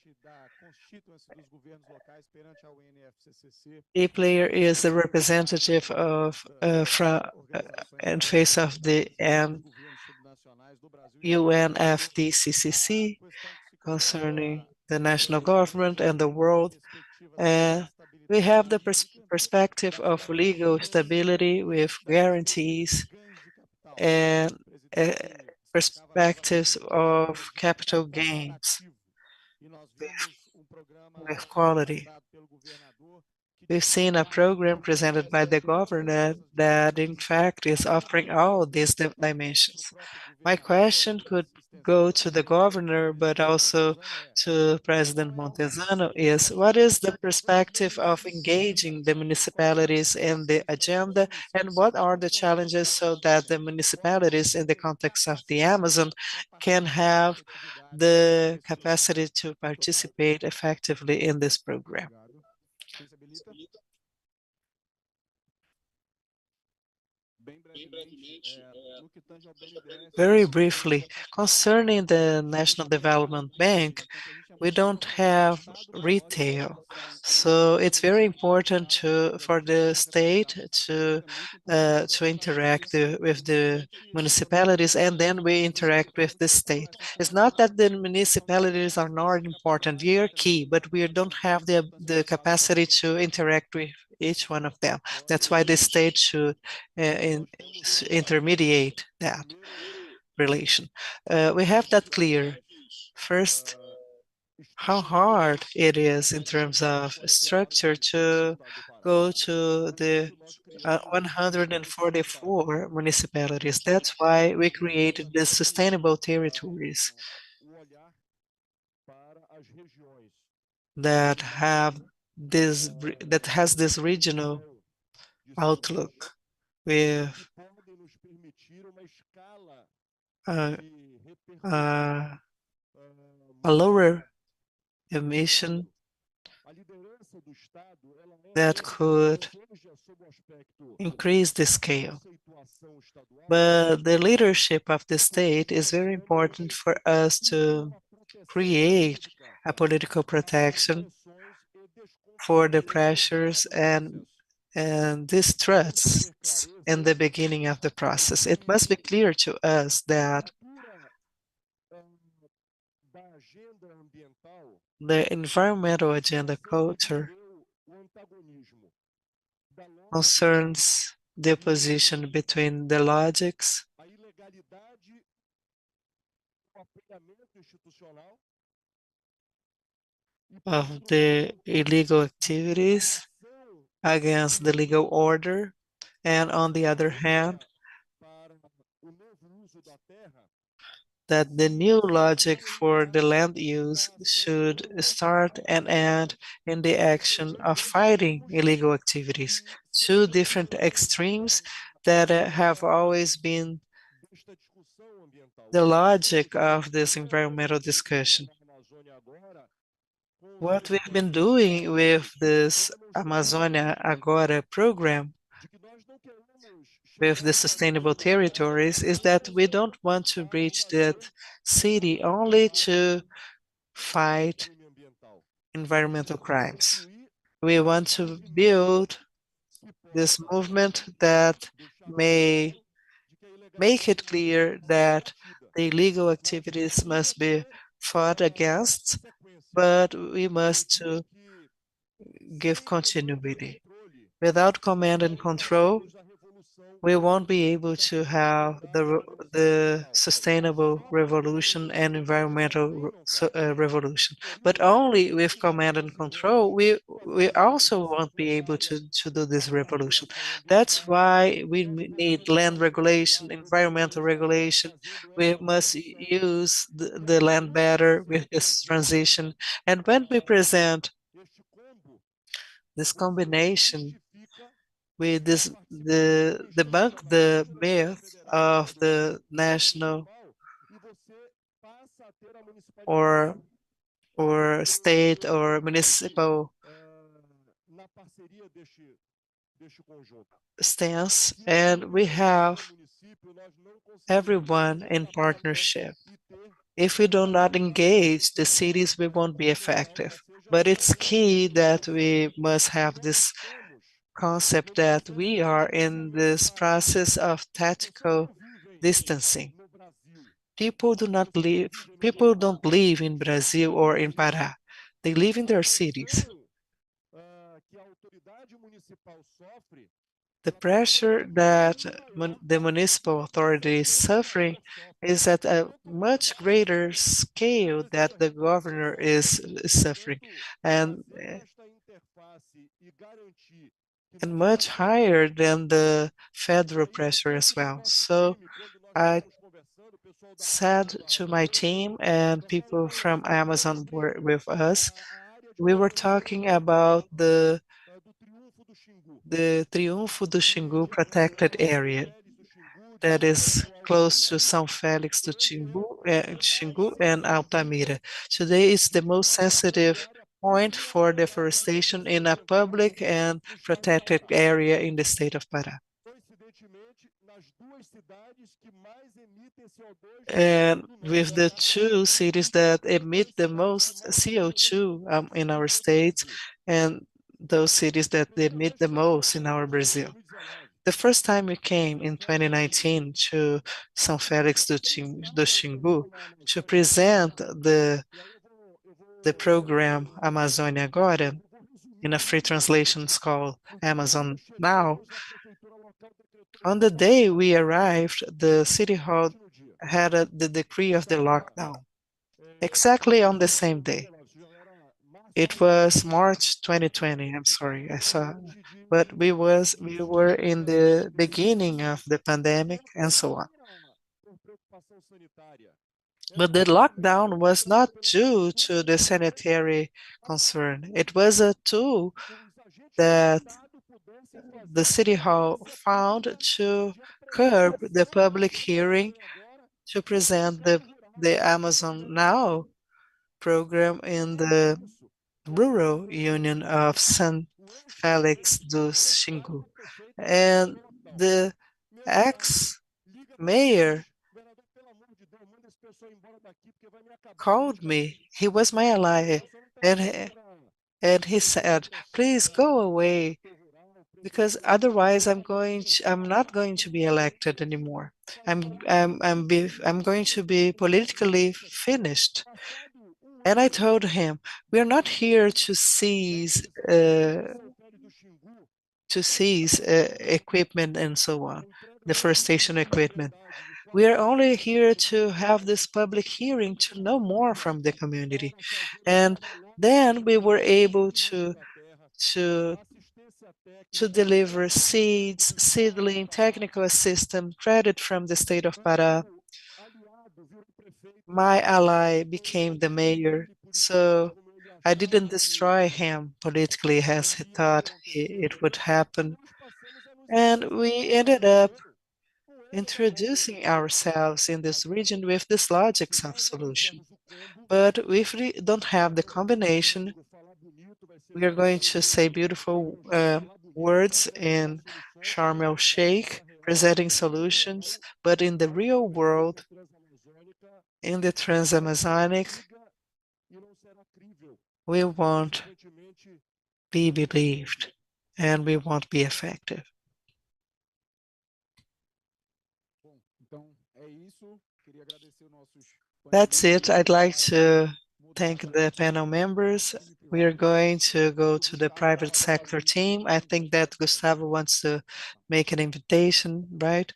A player is the representative of and face of the UNFDCCC concerning the national government and the world. And we have the perspective of legal stability with guarantees and perspectives of capital gains with quality. We've seen a program presented by the governor that in fact is offering all these dimensions. My question could go to the governor, but also to President Montezano is, what is the perspective of engaging the municipalities in the agenda, and what are the challenges so that the municipalities in the context of the Amazon can have the capacity to participate effectively in this program? Very briefly, concerning the National Development Bank, we don't have retail. So it's very important for the state to interact with the municipalities, and then we interact with the state. It's not that the municipalities are not important, they are key, but we don't have the capacity to interact with each one of them. That's why the state should intermediate that relation. We have that clear. First, how hard it is in terms of structure to go to the 144 municipalities. That's why we created the sustainable territories that have that has this regional outlook with uh, uh, a lower emission that could increase the scale. But the leadership of the state is very important for us to create a political protection for the pressures and distrusts in the beginning of the process. It must be clear to us that the environmental agenda culture concerns the opposition between the logics of the illegal activities against the legal order, and on the other hand, that the new logic for the land use should start and end in the action of fighting illegal activities. Two different extremes that have always been the logic of this environmental discussion. What we've been doing with this Amazonia Agora program with the sustainable territories is that we don't want to reach that city only to fight environmental crimes. We want to build this movement that may make it clear that the illegal activities must be fought against, but we must to give continuity. Without command and control, we won't be able to have the sustainable revolution and environmental revolution. But only with command and control, we also won't be able to do this revolution. That's why we need land regulation, environmental regulation. We must use the land better with this transition. And when we present this combination with this the debunk the myth of the national or state or municipal stance, and we have everyone in partnership. If we do not engage the cities, we won't be effective. But it's key that we must have this concept that we are in this process of tactical distancing. People don't live in Brazil or in Pará. They live in their cities. The pressure that the municipal authority is suffering is at a much greater scale that the governor is suffering, and much higher than the federal pressure as well. So I said to my team, and people from Amazon were with us, we were talking about the Triunfo do Xingu protected area that is close to São Félix do Xingu and Altamira. Today is the most sensitive point for deforestation in a public and protected area in the state of Pará. And with the two cities that emit the most CO2 in our state, and those cities that emit the most in our Brazil. The first time we came in 2019 to São Félix do Xingu to present the program Amazônia Agora, in a free translation called Amazon Now, on the day we arrived, the city hall had the decree of the lockdown, exactly on the same day. It was March 2020, I'm sorry, I saw, but we were in the beginning of the pandemic and so on. But the lockdown was not due to the sanitary concern. It was a tool that the city hall found to curb the public hearing to present the Amazon Now program in the rural union of San Felix do Xingu. And the ex-mayor called me. He was my ally, and he said, "Please go away, because otherwise I'm not going to be elected anymore. I'm going to be politically finished." And I told him, "We're not here to seize equipment and so on, deforestation equipment. We are only here to have this public hearing to know more from the community." And then we were able to to deliver seeds, seedling, technical assistance, credit from the state of Pará. My ally became the mayor, so I didn't destroy him politically as he thought it would happen. And we ended up introducing ourselves in this region with this logics of solution. But if we don't have the combination, we are going to say beautiful words in Sharm el Sheikh, presenting solutions, but in the real world, in the Trans-Amazonic, we won't be believed and we won't be effective. That's it. I'd like to thank the panel members. We are going to go to the private sector team. I think that Gustavo wants to make an invitation, right?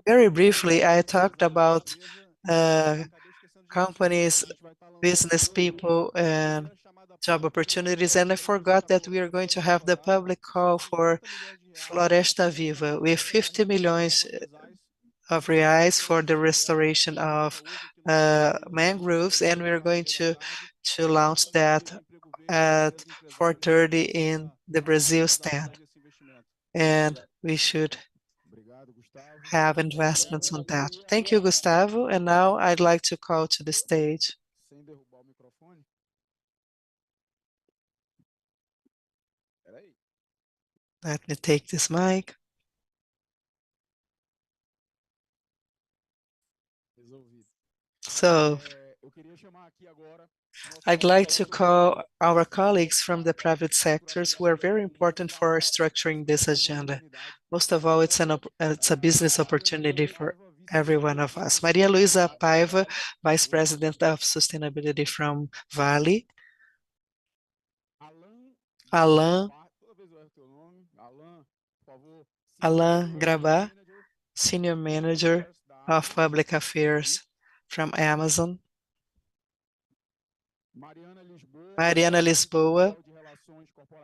Very briefly, I talked about companies, business people, and job opportunities, and I forgot that we are going to have the public call for Floresta Viva with 50 millions of reais for the restoration of mangroves, and we're going to launch that at 4:30 in the Brazil stand. And we should have investments on that. Thank you, Gustavo. And now I'd like to call to the stage. Let me take this mic. So I'd like to call our colleagues from the private sectors who are very important for structuring this agenda. Most of all, it's a business opportunity for every one of us. Maria Luisa Paiva, Vice President of Sustainability from Vale. Alain Grabá, Senior Manager of Public Affairs from Amazon. Mariana Lisboa,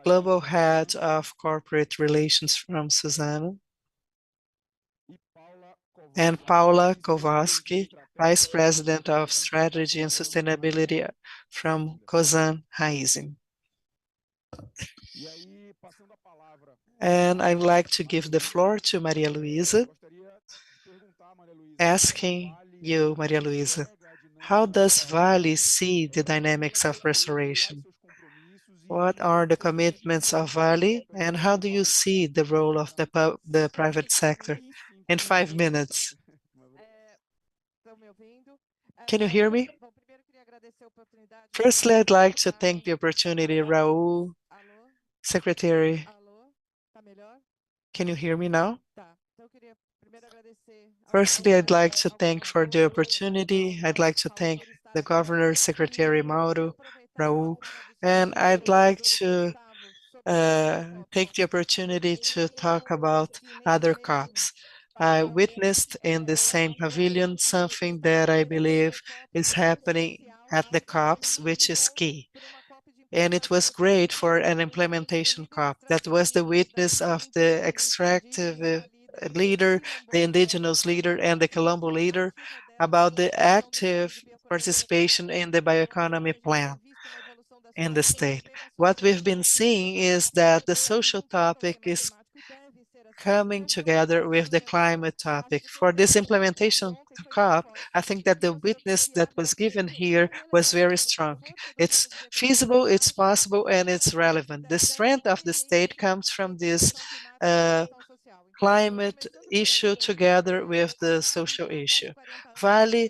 Global Head of Corporate Relations from Suzano. and Paula Kowalski, Vice President of Strategy and Sustainability from Cosan Raízen. And I'd like to give the floor to Maria Luisa, asking you, Maria Luisa, how does Vale see the dynamics of restoration? What are the commitments of Vale, and how do you see the role of the private sector? In 5 minutes. Can you hear me? Firstly, I'd like to thank the opportunity, Raul, Secretary. Can you hear me now? Firstly, I'd like to thank for the opportunity. I'd like to thank the Governor, Secretary Mauro, Raul, and I'd like to take the opportunity to talk about other COPs. I witnessed in the same pavilion something that I believe is happening at the COPs, which is key. And it was great for an implementation COP. That was the witness of the extractive leader, the indigenous leader, and the Colombo leader about the active participation in the bioeconomy plan in the state. What we've been seeing is that the social topic is coming together with the climate topic. For this implementation COP, I think that the witness that was given here was very strong. It's feasible, it's possible, and it's relevant. The strength of the state comes from this climate issue together with the social issue. Vale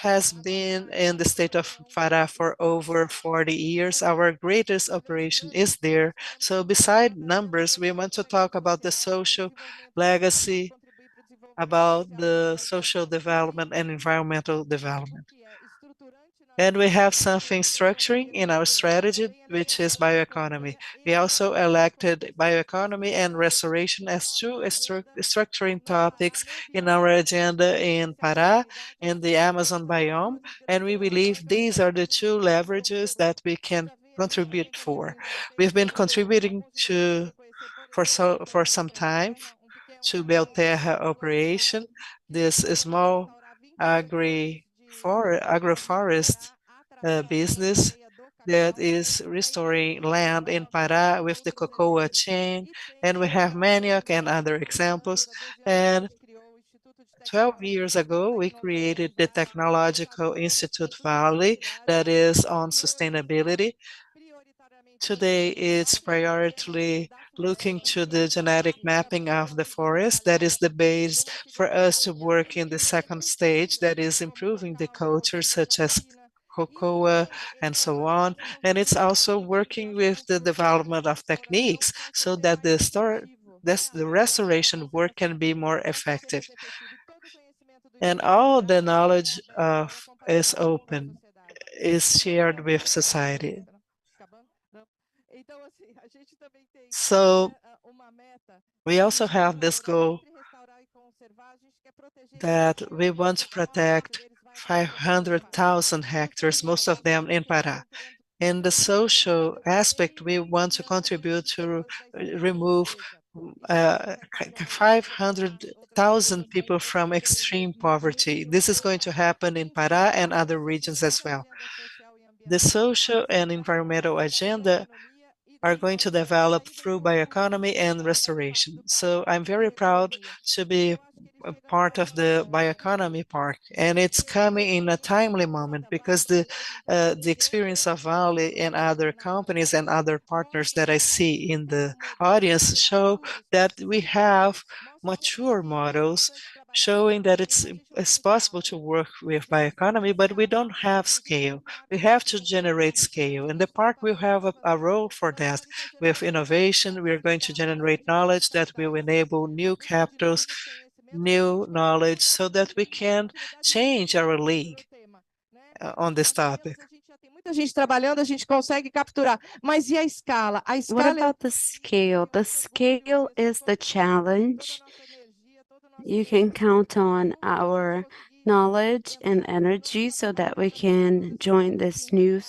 has been in the state of Pará for over 40 years. Our greatest operation is there. So beside numbers, we want to talk about the social legacy, about the social development and environmental development. And we have something structuring in our strategy, which is bioeconomy. We also elected bioeconomy and restoration as two structuring topics in our agenda in Pará and the Amazon biome. And we believe these are the two leverages that we can contribute for. We've been contributing for some time to Belterra operation, this small agroforest business that is restoring land in Pará with the cocoa chain, and we have manioc and other examples. And 12 years ago, we created the Technological Institute Valley that is on sustainability. Today, it's primarily looking to the genetic mapping of the forest. That is the base for us to work in the second stage, that is improving the culture, such as cocoa and so on. And it's also working with the development of techniques so that the restoration work can be more effective. And all the knowledge is open, is shared with society. So we also have this goal that we want to protect 500,000 hectares, most of them in Pará. In the social aspect, we want to contribute to remove 500,000 people from extreme poverty. This is going to happen in Pará and other regions as well. The social and environmental agenda are going to develop through bioeconomy and restoration. So I'm very proud to be a part of the bioeconomy park, and it's coming in a timely moment because the experience of Vale and other companies and other partners that I see in the audience show that we have mature models showing that it's possible to work with bioeconomy, but we don't have scale. We have to generate scale, and the park will have a role for that. With innovation, we are going to generate knowledge that will enable new capitals, new knowledge, so that we can change our league on this topic. Muita gente trabalhando, a gente consegue capturar. Mas e a escala? A What escala about the scale? The scale is the challenge. You can count on our knowledge and energy so that we can join this new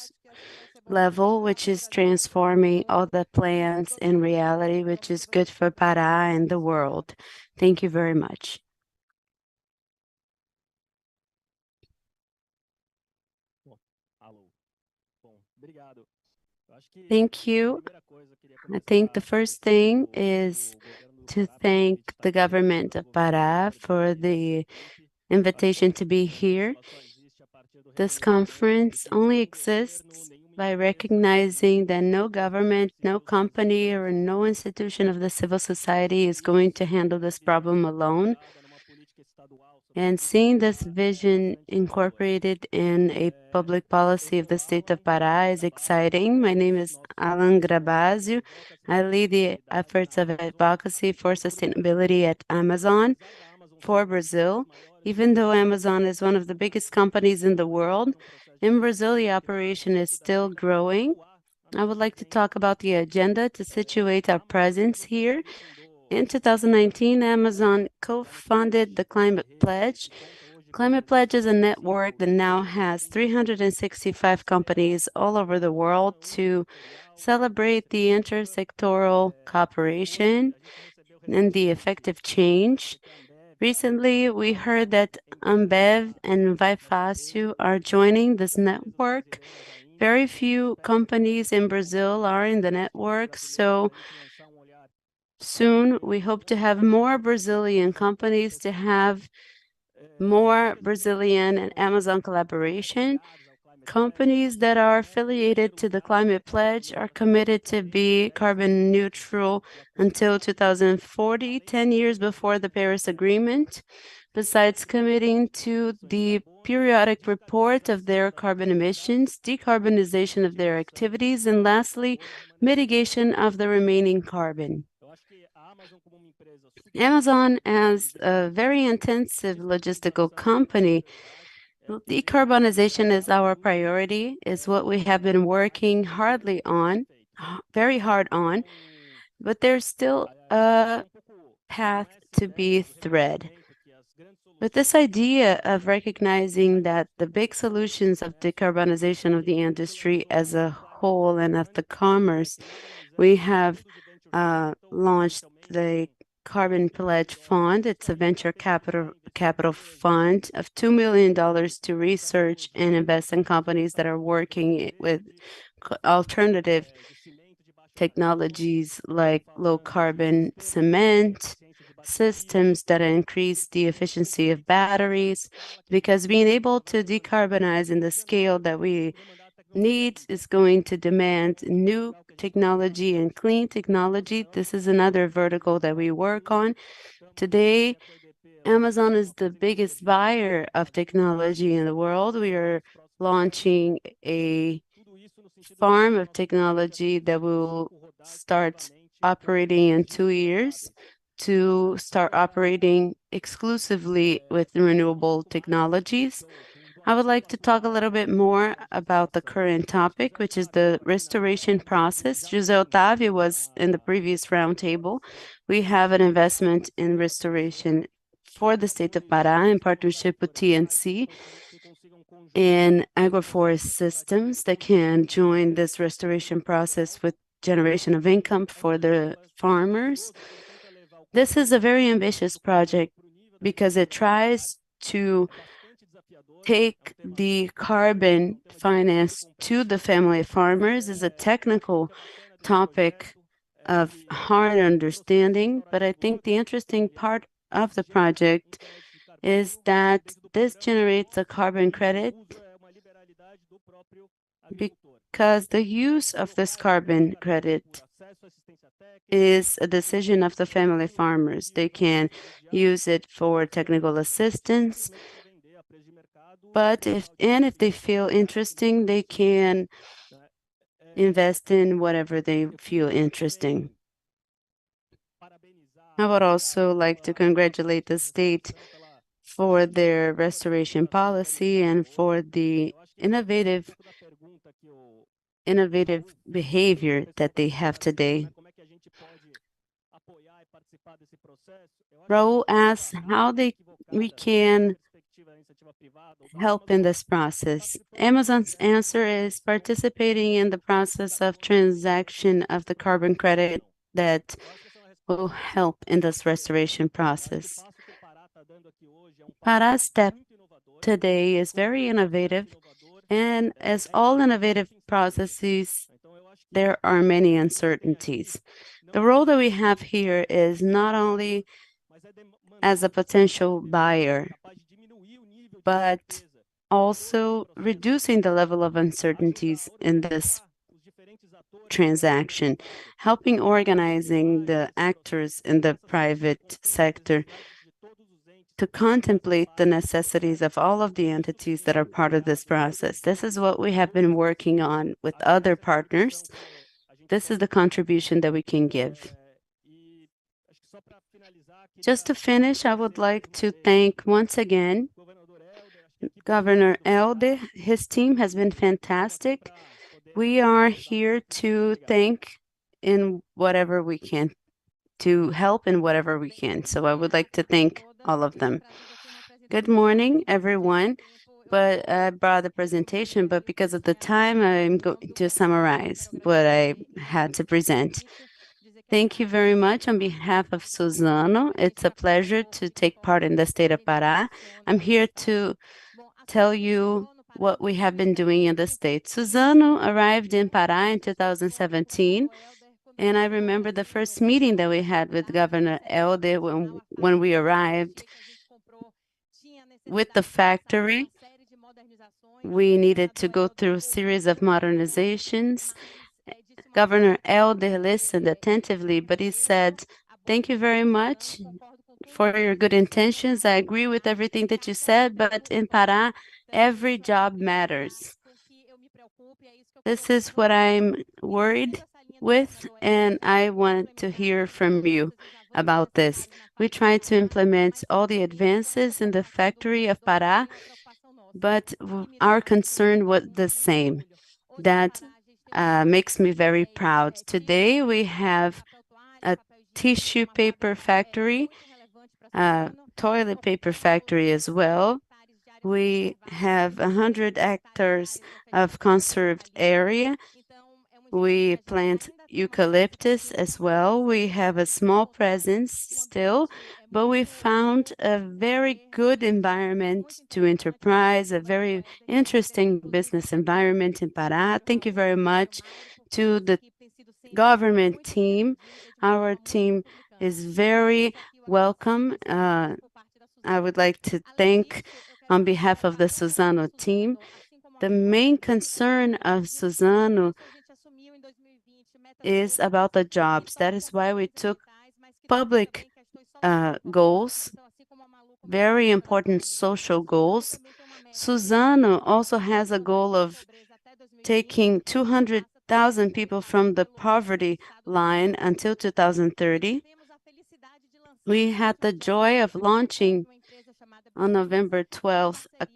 level, which is transforming all the plans in reality, which is good for Pará and the world. Thank you very much. Thank you. I think the first thing is to thank the government of Pará for the invitation to be here. This conference only exists by recognizing that no government, no company, or no institution of the civil society is going to handle this problem alone. And seeing this vision incorporated in a public policy of the state of Pará is exciting. My name is Alan Grabazio. I lead the efforts of advocacy for sustainability at Amazon for Brazil. Even though Amazon is one of the biggest companies in the world, in Brazil, the operation is still growing. I would like to talk about the agenda to situate our presence here. In 2019, Amazon co-funded the Climate Pledge. Climate Pledge is a network that now has 365 companies all over the world to celebrate the intersectoral cooperation and the effective change. Recently, we heard that Ambev and Vai Fácil are joining this network. Very few companies in Brazil are in the network, so soon we hope to have more Brazilian companies to have more Brazilian and Amazon collaboration. Companies that are affiliated to the Climate Pledge are committed to be carbon neutral until 2040, 10 years before the Paris Agreement, besides committing to the periodic report of their carbon emissions, decarbonization of their activities, and lastly, mitigation of the remaining carbon. Amazon, as a very intensive logistical company, decarbonization is our priority, is what we have been working very hard on, but there's still a path to be thread. With this idea of recognizing that the big solutions of decarbonization of the industry as a whole and of the commerce, we have launched the Carbon Pledge Fund. It's a venture capital fund of $2 million to research and invest in companies that are working with alternative technologies like low carbon cement, systems that increase the efficiency of batteries, because being able to decarbonize in the scale that we need is going to demand new technology and clean technology. This is another vertical that we work on. Today, Amazon is the biggest buyer of technology in the world. We are launching a farm of technology that will start operating in 2 years to start operating exclusively with renewable technologies. I would like to talk a little bit more about the current topic, which is the restoration process. José Otávio was in the previous roundtable. We have an investment in restoration for the state of Pará in partnership with TNC and agroforest systems that can join this restoration process with generation of income for the farmers. This is a very ambitious project because it tries to take the carbon finance to the family farmers. Is a technical topic of hard understanding, but I think the interesting part of the project is that this generates a carbon credit because the use of this carbon credit is a decision of the family farmers. They can use it for technical assistance, but if they feel interesting, they can invest in whatever they feel interesting. I would also like to congratulate the state for their restoration policy and for the innovative behavior that they have today. Raul asks how we can help in this process. Amazon's answer is participating in the process of transaction of the carbon credit that will help in this restoration process. Para's step today is very innovative, and as all innovative processes, there are many uncertainties. The role that we have here is not only as a potential buyer, but also reducing the level of uncertainties in this transaction, helping organizing the actors in the private sector to contemplate the necessities of all of the entities that are part of this process. This is what we have been working on with other partners. This is the contribution that we can give. Just to finish, I would like to thank once again Governor Helder. His team has been fantastic. We are here to thank in whatever we can, to help in whatever we can. So I would like to thank all of them. Good morning, everyone. But I brought the presentation, but because of the time, I'm going to summarize what I had to present. Thank you very much on behalf of Suzano. It's a pleasure to take part in the state of Pará. I'm here to tell you what we have been doing in the state. Suzano arrived in Pará in 2017, and I remember the first meeting that we had with Governor Helder when we arrived with the factory. We needed to go through a series of modernizations. Governor Helder listened attentively, but he said, "Thank you very much for your good intentions. I agree with everything that you said, but in Pará, every job matters." This is what I'm worried with, and I want to hear from you about this. We tried to implement all the advances in the factory of Pará, but our concern was the same. That makes me very proud. Today, we have a tissue paper factory, toilet paper factory as well. We have 100 hectares of conserved area. We plant eucalyptus as well. We have a small presence still, but we found a very good environment to enterprise, a very interesting business environment in Pará. Thank you very much to the government team. Our team is very welcome. I would like to thank on behalf of the Suzano team. The main concern of Suzano is about the jobs. That is why we took public goals, very important social goals. Suzano also has a goal of taking 200,000 people from the poverty line until 2030. We had the joy of launching on November 12th a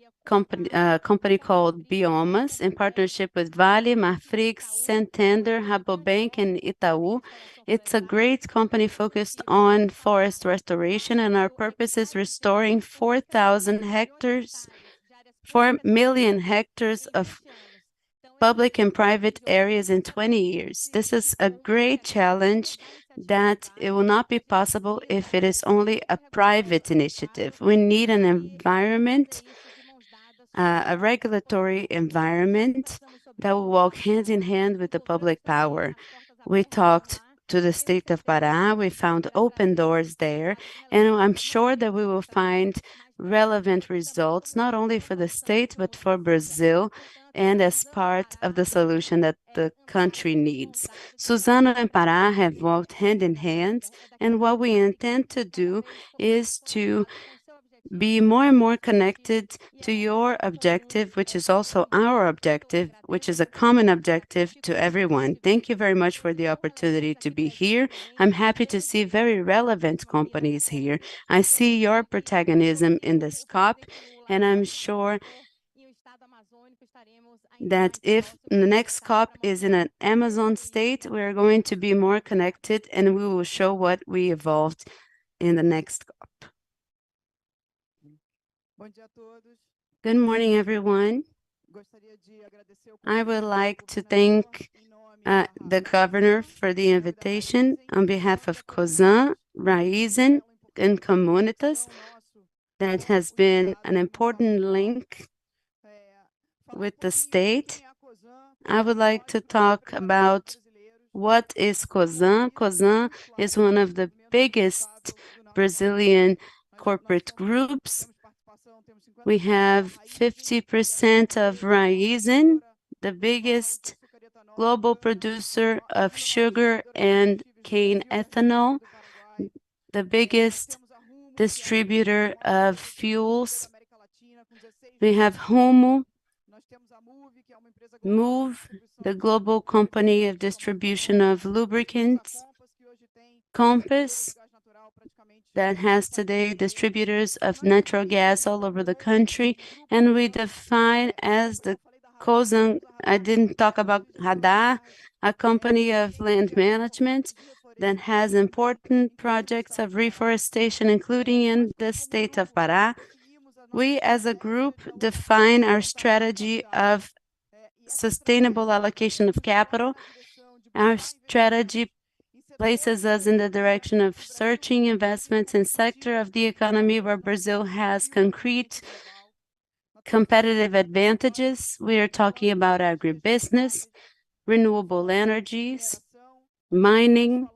company called Biomas in partnership with Vale, Marfrig, Santander, Rabobank, and Itaú. It's a great company focused on forest restoration, and our purpose is restoring 4,000 hectares, 4 million hectares of public and private areas in 20 years. This is a great challenge that it will not be possible if it is only a private initiative. We need an environment, a regulatory environment that will walk hand in hand with the public power. We talked to the state of Pará, we found open doors there, and I'm sure that we will find relevant results, not only for the state, but for Brazil, and as part of the solution that the country needs. Suzano and Pará have walked hand in hand, and what we intend to do is to be more and more connected to your objective, which is also our objective, which is a common objective to everyone. Thank you very much for the opportunity to be here. I'm happy to see very relevant companies here. I see your protagonism in this COP, and I'm sure that if the next COP is in an Amazon state, we're going to be more connected, and we will show what we evolved in the next COP. Good morning, everyone. I would like to thank the governor for the invitation on behalf of COSAN, Raizen, and Comunitas. That has been an important link with the state. I would like to talk about What is Cosan? Cosan is one of the biggest Brazilian corporate groups. We have 50% of Raízen, the biggest global producer of sugar and cane ethanol, the biggest distributor of fuels. We have Rumo, Move, the global company of distribution of lubricants, Compass, that has today distributors of natural gas all over the country, and we define as the Cosan. I didn't talk about Radar, a company of land management that has important projects of reforestation, including in the state of Pará. We as a group define our strategy of sustainable allocation of capital. Our strategy places us in the direction of searching investments in sector of the economy where Brazil has concrete competitive advantages. We are talking about agribusiness, renewable energies, mining,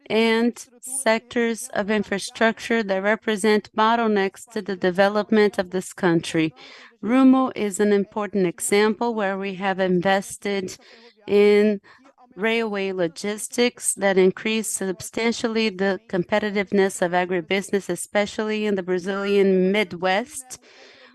and sectors of infrastructure that represent bottlenecks to the development of this country. Rumo is an important example where we have invested in railway logistics that increase substantially the competitiveness of agribusiness, especially in the Brazilian Midwest.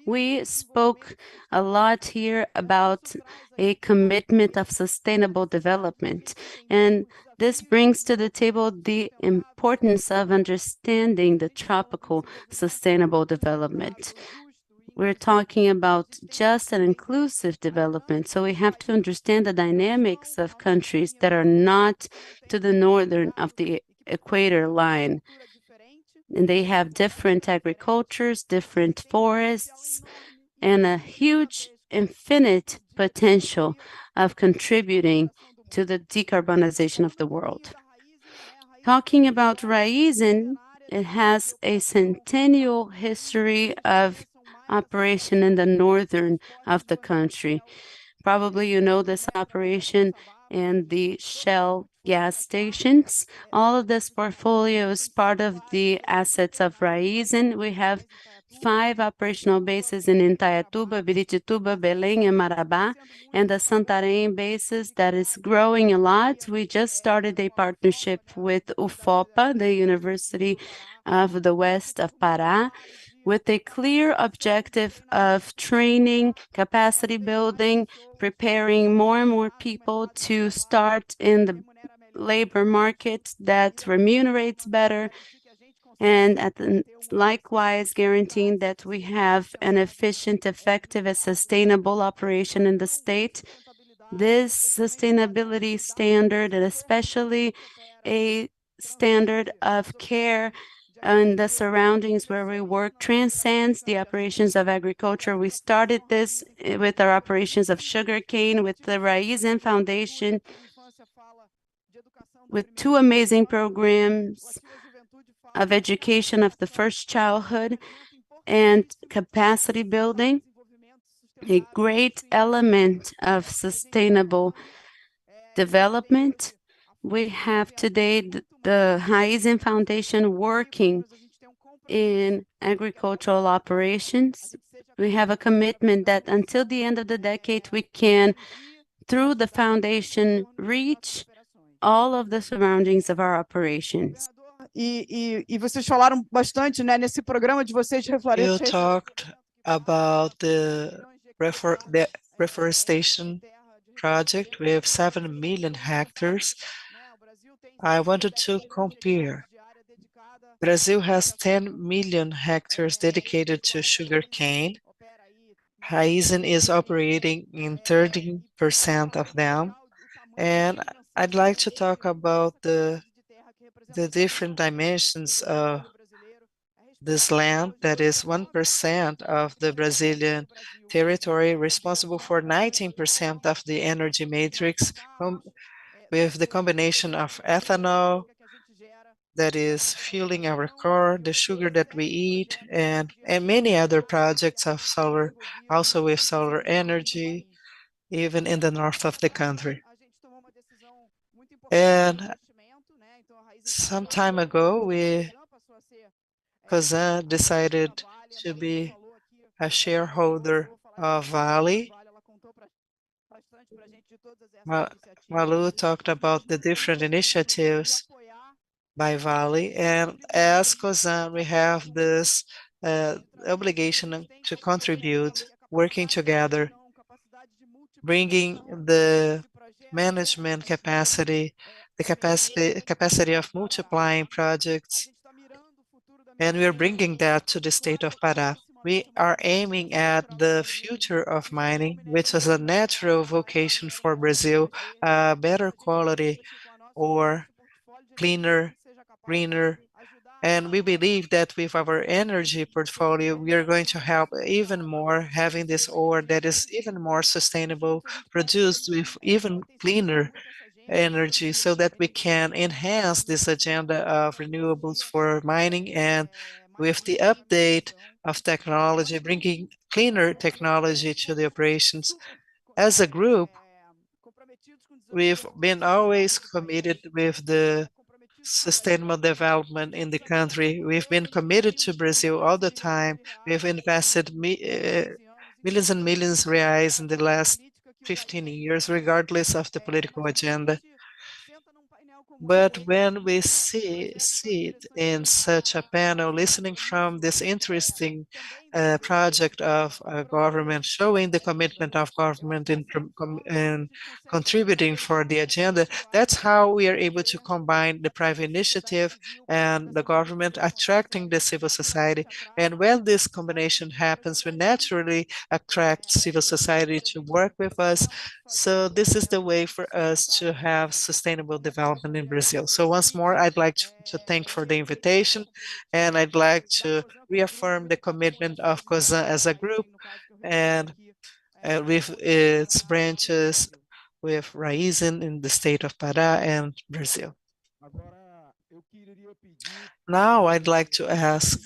We spoke a lot here about a commitment of sustainable development, and this brings to the table the importance of understanding the tropical sustainable development. We're talking about just and inclusive development, so we have to understand the dynamics of countries that are not to the northern of the equator line. And they have different agricultures, different forests, and a huge, infinite potential of contributing to the decarbonization of the world. Talking about Raízen, it has a centennial history of operation in the northern of the country. Probably you know this operation and the Shell gas stations. All of this portfolio is part of the assets of Raízen. We have 5 operational bases in Indaiatuba, Birituba, Belém, and Marabá, and the Santarém bases that is growing a lot. We just started a partnership with UFOPA, the University of the West of Pará, with a clear objective of training, capacity building, preparing more and more people to start in the labor market that remunerates better, and likewise guaranteeing that we have an efficient, effective, and sustainable operation in the state. This sustainability standard, and especially a standard of care and the surroundings where we work, transcends the operations of agriculture. We started this with our operations of sugarcane, with the Raízen Foundation, with 2 amazing programs of education of the first childhood and capacity building, a great element of sustainable development. We have today the Raízen Foundation working in agricultural operations. We have a commitment that until the end of the decade, we can, through the foundation, reach all of the surroundings of our operations. Vocês falaram bastante, né, nesse programa de vocês de You reflorescimento. talked about the reforestation project. We have 7 million hectares. I wanted to compare. Brazil has 10 million hectares dedicated to sugarcane. Raízen is operating in 13% of them. And I'd like to talk about the different dimensions of this land that is 1% of the Brazilian territory, responsible for 19% of the energy matrix, with the combination of ethanol that is fueling our car, the sugar that we eat, and many other projects of solar, also with solar energy, even in the north of the country. And some time ago, COSAN decided to be a shareholder of Vale. Malu talked about the different initiatives by Vale, and as COSAN, we have this obligation to contribute, working together, bringing the management capacity, the capacity of multiplying projects, and we are bringing that to the state of Pará. We are aiming at the future of mining, which is a natural vocation for Brazil, better quality or cleaner, greener. And we believe that with our energy portfolio, we are going to help even more having this ore that is even more sustainable, produced with even cleaner energy so that we can enhance this agenda of renewables for mining and with the update of technology, bringing cleaner technology to the operations. As a group, we've been always committed with the sustainable development in the country. We've been committed to Brazil all the time. We've invested millions and millions reais in the last 15 years, regardless of the political agenda. But when we see it in such a panel, listening from this interesting project of government, showing the commitment of government in contributing for the agenda, that's how we are able to combine the private initiative and the government, attracting the civil society. And when this combination happens, we naturally attract civil society to work with us. So this is the way for us to have sustainable development in Brazil. So once more, I'd like to thank for the invitation, and I'd like to reaffirm the commitment of COSAN as a group and with its branches with Raízen in the state of Pará and Brazil. Now I'd like to ask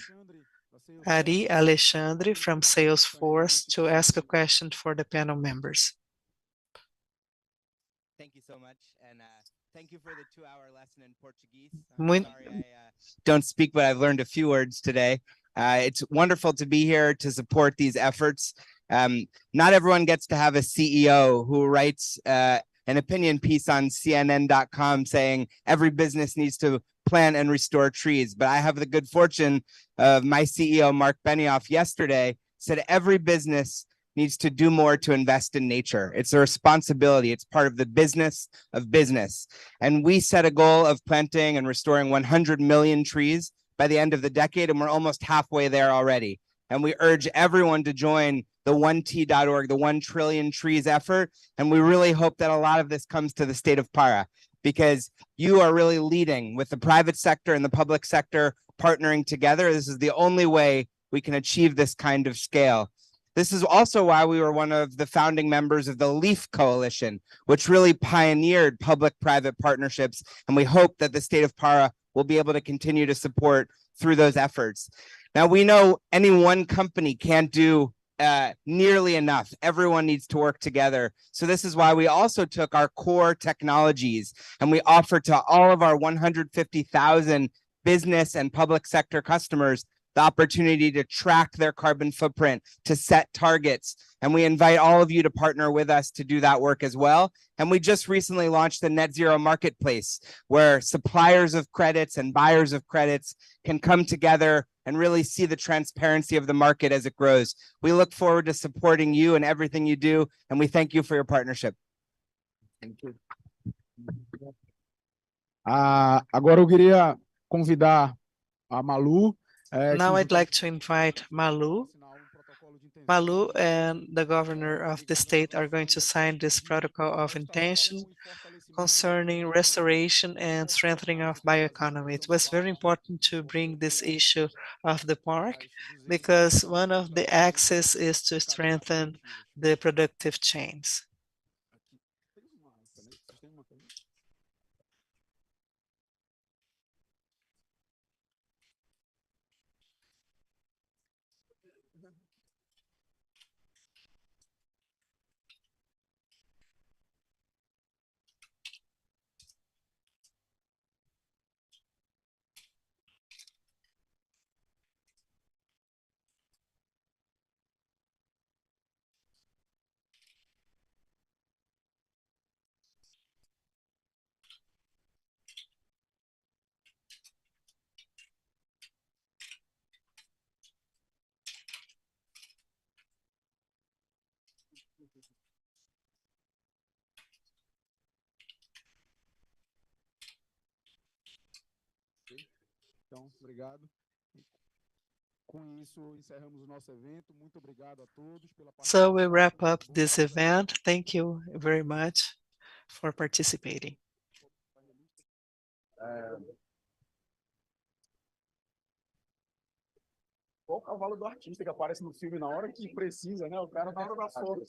Ari Alexandre from Salesforce to ask a question for the panel members. Thank you so much, and thank you for the 2-hour lesson in Portuguese. Sorry, I don't speak, but I've learned a few words today. It's wonderful to be here to support these efforts. Not everyone gets to have a CEO who writes an opinion piece on CNN.com saying every business needs to plant and restore trees. But I have the good fortune of my CEO, Mark Benioff, yesterday said every business needs to do more to invest in nature. It's a responsibility. It's part of the business of business. And we set a goal of planting and restoring 100 million trees by the end of the decade, and we're almost halfway there already. And we urge everyone to join the 1T.org, the 1 trillion trees effort. And we really hope that a lot of this comes to the state of Pará, because you are really leading with the private sector and the public sector partnering together. This is the only way we can achieve this kind of scale. This is also why we were one of the founding members of the LEAF Coalition, which really pioneered public-private partnerships, and we hope that the state of Pará will be able to continue to support through those efforts. Now, we know any one company can't do nearly enough. Everyone needs to work together. So this is why we also took our core technologies and we offer to all of our 150,000 business and public sector customers the opportunity to track their carbon footprint, to set targets. And we invite all of you to partner with us to do that work as well. And we just recently launched the Net Zero Marketplace, where suppliers of credits and buyers of credits can come together and really see the transparency of the market as it grows. We look forward to supporting you and everything you do, and we thank you for your partnership. Thank you. Agora eu queria convidar a Malu. Now I'd like to invite Malu. Malu and the governor of the state are going to sign this protocol of intention concerning restoration and strengthening of bioeconomy. It was very important to bring this issue of the park because one of the axes is to strengthen the productive chains. Então, obrigado. Com isso, encerramos o nosso evento. Muito obrigado a todos pela So we participação. wrap up this event. Thank you very much for participating. Qual o cavalo do artista que aparece no filme na hora que precisa, né? O cara na hora da foto.